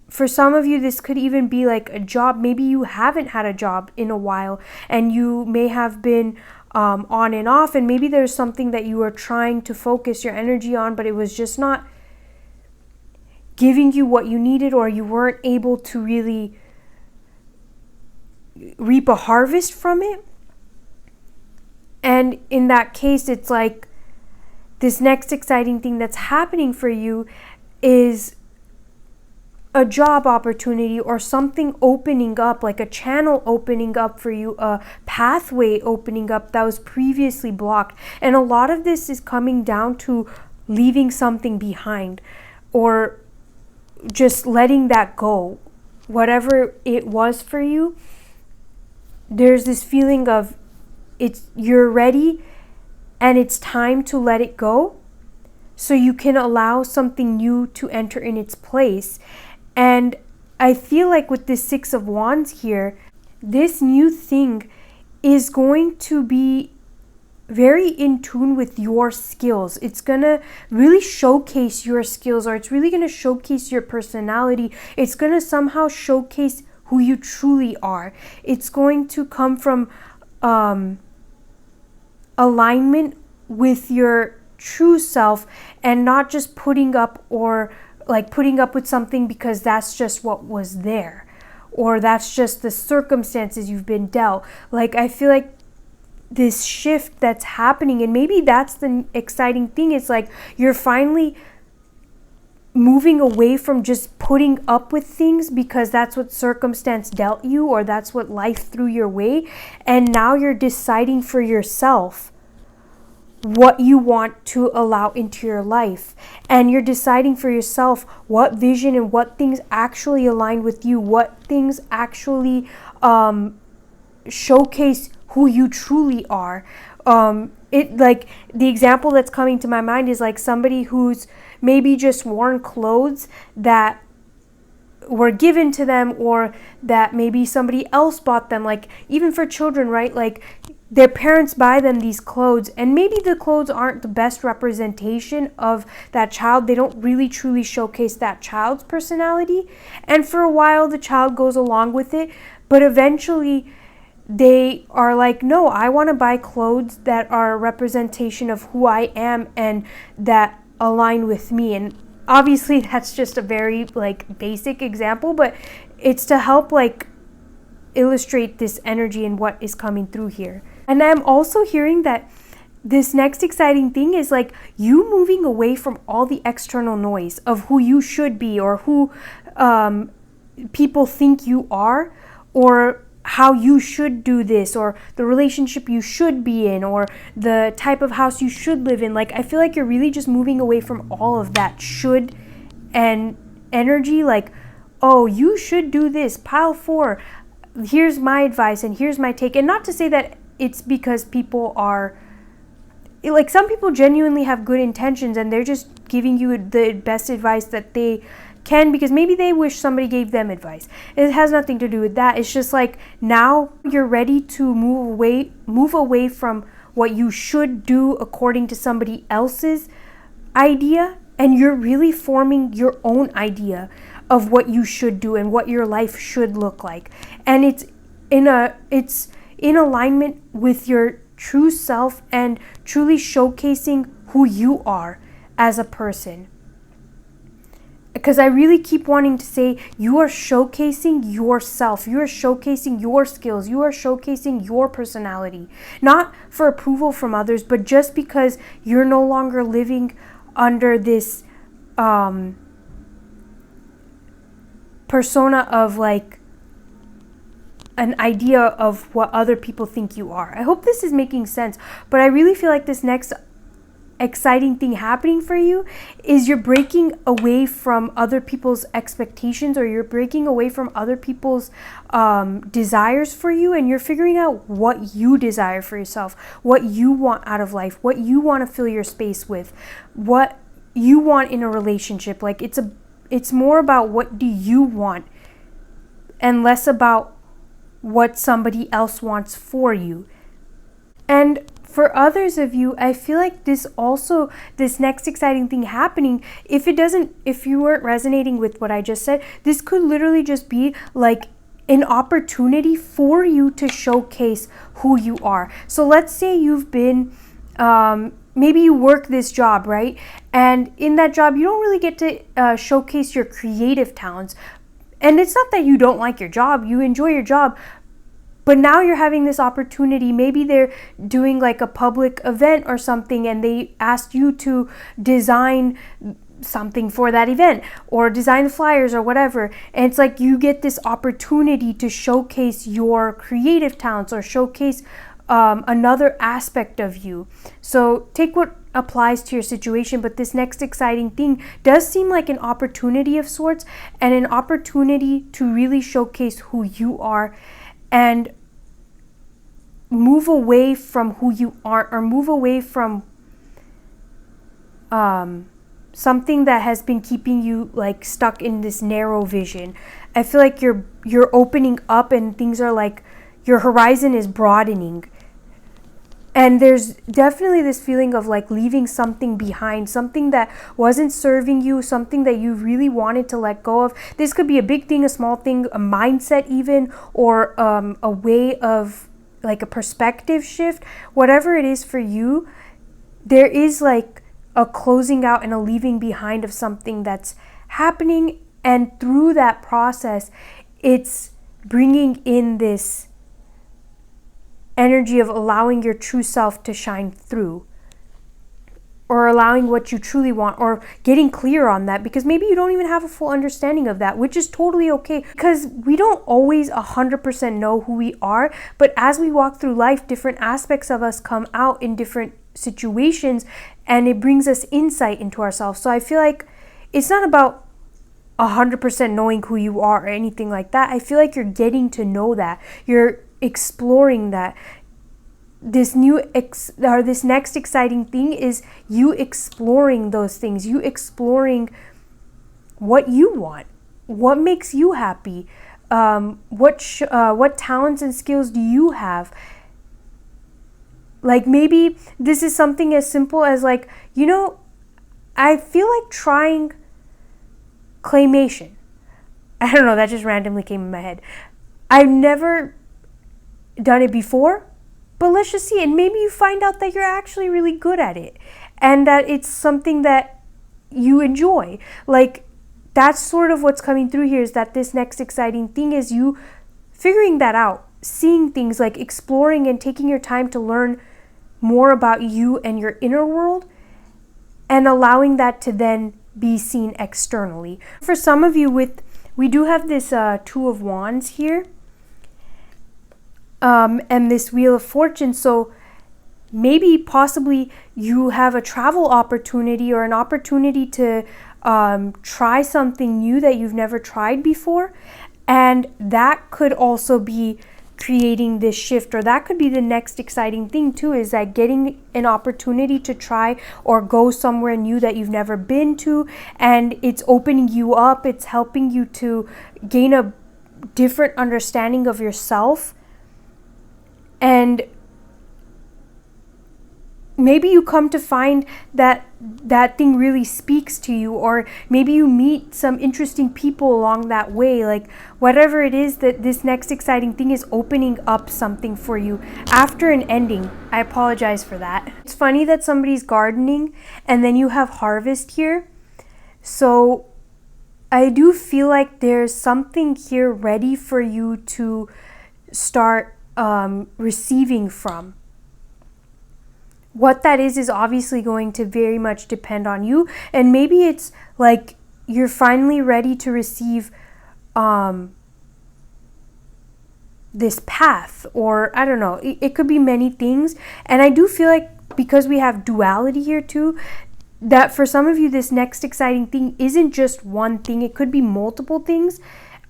For some of you, this could even be like a job. Maybe you haven't had a job in a while, and you may have been on and off, and maybe there's something that you were trying to focus your energy on, but it was just not giving you what you needed, or you weren't able to really reap a harvest from it. And in that case, it's like this next exciting thing that's happening for you is a job opportunity, or something opening up, like a channel opening up for you, a pathway opening up that was previously blocked. And a lot of this is coming down to leaving something behind, or just letting that go. Whatever it was for you, there's this feeling of you're ready and it's time to let it go, so you can allow something new to enter in its place. And I feel like with this Six of Wands here, this new thing is going to be very in tune with your skills. It's gonna really showcase your skills, or it's really gonna showcase your personality. It's gonna somehow showcase who you truly are. It's going to come from alignment with your true self, and not just putting up with something because that's just what was there, or that's just the circumstances you've been dealt. Like, I feel like this shift that's happening, and maybe that's the exciting thing, is like you're finally moving away from just putting up with things because that's what circumstance dealt you, or that's what life threw your way, and now you're deciding for yourself what you want to allow into your life, and you're deciding for yourself what vision and what things actually align with you, what things actually showcase who you truly are. It, like, the example that's coming to my mind is like somebody who's maybe just worn clothes that were given to them, or that maybe somebody else bought them. Like, even for children, right? Like, their parents buy them these clothes, and maybe the clothes aren't the best representation of that child. They don't really truly showcase that child's personality, and for a while the child goes along with it, but eventually they are like, no, I want to buy clothes that are a representation of who I am and that align with me. And obviously that's just a very like basic example, but it's to help like illustrate this energy and what is coming through here. And I'm also hearing that this next exciting thing is like you moving away from all the external noise of who you should be, or who people think you are, or how you should do this, or the relationship you should be in, or the type of house you should live in. Like, I feel like you're really just moving away from all of that should and energy. Like, oh, you should do this, pile 4, here's my advice and here's my take. And not to say that it's because people are like, some people genuinely have good intentions and they're just giving you the best advice that they can, because maybe they wish somebody gave them advice. It has nothing to do with that. It's just like, now you're ready to move away from what you should do according to somebody else's idea, and you're really forming your own idea of what you should do and what your life should look like. And it's in alignment with your true self and truly showcasing who you are as a person. Because I really keep wanting to say, you are showcasing yourself, you are showcasing your skills, you are showcasing your personality. Not for approval from others, but just because you're no longer living under this persona of like an idea of what other people think you are. I hope this is making sense, but I really feel like this next exciting thing happening for you is you're breaking away from other people's expectations, or you're breaking away from other people's desires for you, and you're figuring out what you desire for yourself, what you want out of life, what you want to fill your space with, what you want in a relationship. Like, it's more about what do you want and less about what somebody else wants for you. And for others of you, I feel like this next exciting thing happening, if you weren't resonating with what I just said, this could literally just be like an opportunity for you to showcase who you are. So let's say you've been, maybe you work this job, right? And in that job, you don't really get to showcase your creative talents. And it's not that you don't like your job, you enjoy your job, but now you're having this opportunity. Maybe they're doing like a public event or something, and they asked you to design something for that event, or design flyers or whatever. And it's like you get this opportunity to showcase your creative talents, or showcase another aspect of you. So take what applies to your situation, but this next exciting thing does seem like an opportunity of sorts, and an opportunity to really showcase who you are and move away from who you aren't, or move away from something that has been keeping you like stuck in this narrow vision. I feel like you're opening up, and things are like your horizon is broadening. And there's definitely this feeling of like leaving something behind, something that wasn't serving you, something that you really wanted to let go of. This could be a big thing, a small thing, a mindset even, or a way of like a perspective shift. Whatever it is for you, there is like a closing out and a leaving behind of something that's happening. And through that process, it's bringing in this energy of allowing your true self to shine through, or allowing what you truly want, or getting clear on that, because maybe you don't even have a full understanding of that, which is totally okay, because we don't always 100% know who we are. But as we walk through life, different aspects of us come out in different situations, and it brings us insight into ourselves. So I feel like it's not about 100% knowing who you are or anything like that. I feel like you're getting to know that. You're exploring that. This next exciting thing is you exploring those things, you exploring what you want, what makes you happy, what talents and skills do you have. Like maybe this is something as simple as like, I feel like trying claymation. I don't know, that just randomly came in my head. I've never done it before, but let's just see. And maybe you find out that you're actually really good at it, and that it's something that you enjoy. Like, that's sort of what's coming through here, is that this next exciting thing is you figuring that out, seeing things, like exploring and taking your time to learn more about you and your inner world, and allowing that to then be seen externally. For some of you, we do have this Two of Wands here, and this Wheel of Fortune. So maybe possibly you have a travel opportunity, or an opportunity to try something new that you've never tried before, and that could also be creating this shift. Or that could be the next exciting thing too, is that getting an opportunity to try or go somewhere new that you've never been to, and it's opening you up, it's helping you to gain a different understanding of yourself. And maybe you come to find that that thing really speaks to you, or maybe you meet some interesting people along that way. Like, whatever it is, that this next exciting thing is opening up something for you after an ending. I apologize for that. It's funny that somebody's gardening and then you have harvest here. So I do feel like there's something here ready for you to start receiving from. What that is obviously going to very much depend on you. And maybe it's like you're finally ready to receive this path, or I don't know, it could be many things. And I do feel like, because we have duality here too, that for some of you, this next exciting thing isn't just one thing. It could be multiple things,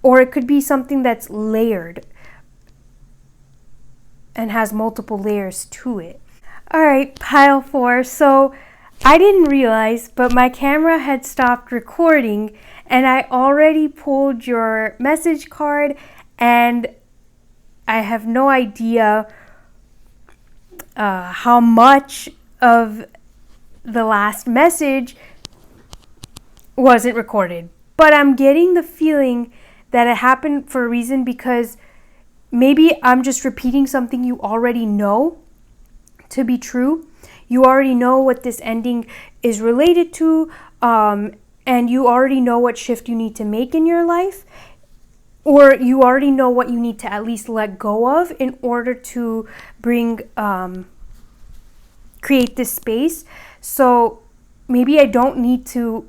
or it could be something that's layered and has multiple layers to it. All right, pile 4. So I didn't realize, but my camera had stopped recording, and I already pulled your message card, and I have no idea how much of the last message wasn't recorded. But I'm getting the feeling that it happened for a reason, because maybe I'm just repeating something you already know to be true. You already know what this ending is related to, and you already know what shift you need to make in your life, or you already know what you need to at least let go of in order to create this space. So maybe I don't need to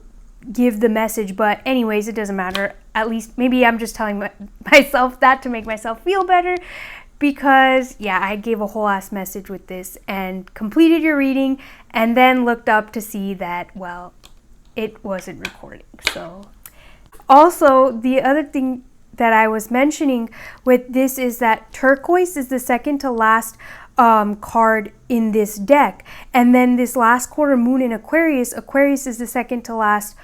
give the message, but anyways, it doesn't matter. At least maybe I'm just telling myself that to make myself feel better. Because, yeah, I gave a whole ass message with this and completed your reading, and then looked up to see that, well, it wasn't recording. So, also, the other thing that I was mentioning with this is that turquoise is the second to last card in this deck. And then this last quarter moon in Aquarius is the second to last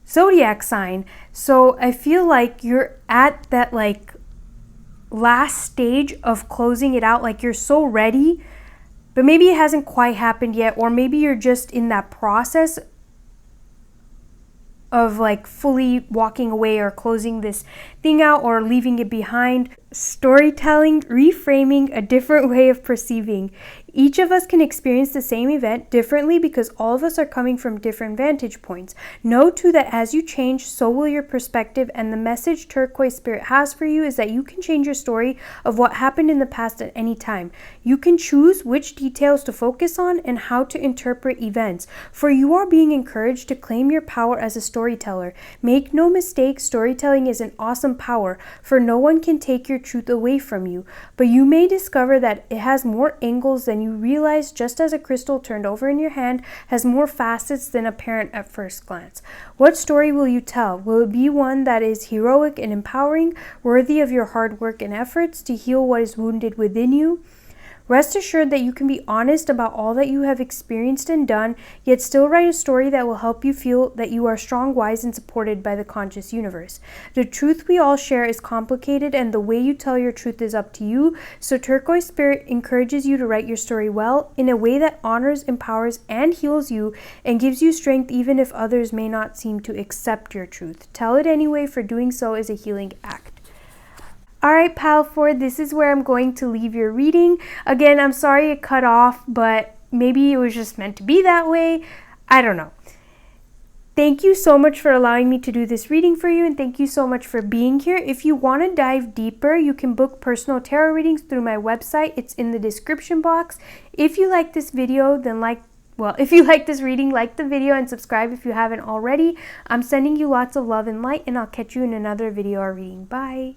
zodiac sign. So I feel like you're at that, like, last stage of closing it out. Like, you're so ready but maybe it hasn't quite happened yet, or maybe you're just in that process of like fully walking away or closing this thing out or leaving it behind. Storytelling, reframing, a different way of perceiving. Each of us can experience the same event differently because all of us are coming from different vantage points. Know too that as you change, so will your perspective, and the message Turquoise Spirit has for you is that you can change your story of what happened in the past at any time. You can choose which details to focus on and how to interpret events, for you are being encouraged to claim your power as a storyteller. Make no mistake, storytelling is an awesome power, for no one can take your truth away from you, but you may discover that it has more angles than you realize, just as a crystal turned over in your hand has more facets than apparent at first glance. What story will you tell? Will it be one that is heroic and empowering, worthy of your hard work and efforts to heal what is wounded within you? Rest assured that you can be honest about all that you have experienced and done, yet still write a story that will help you feel that you are strong, wise, and supported by the conscious universe. The truth we all share is complicated, and the way you tell your truth is up to you, so Turquoise Spirit encourages you to write your story well, in a way that honors, empowers, and heals you, and gives you strength even if others may not seem to accept your truth. Tell it anyway, for doing so is a healing act. Alright, Pile 4, this is where I'm going to leave your reading. Again, I'm sorry it cut off, but maybe it was just meant to be that way. I don't know. Thank you so much for allowing me to do this reading for you, and thank you so much for being here. If you want to dive deeper, you can book personal tarot readings through my website. It's in the description box. If you like this video, then if you like this reading, like the video and subscribe if you haven't already. I'm sending you lots of love and light, and I'll catch you in another video or reading. Bye.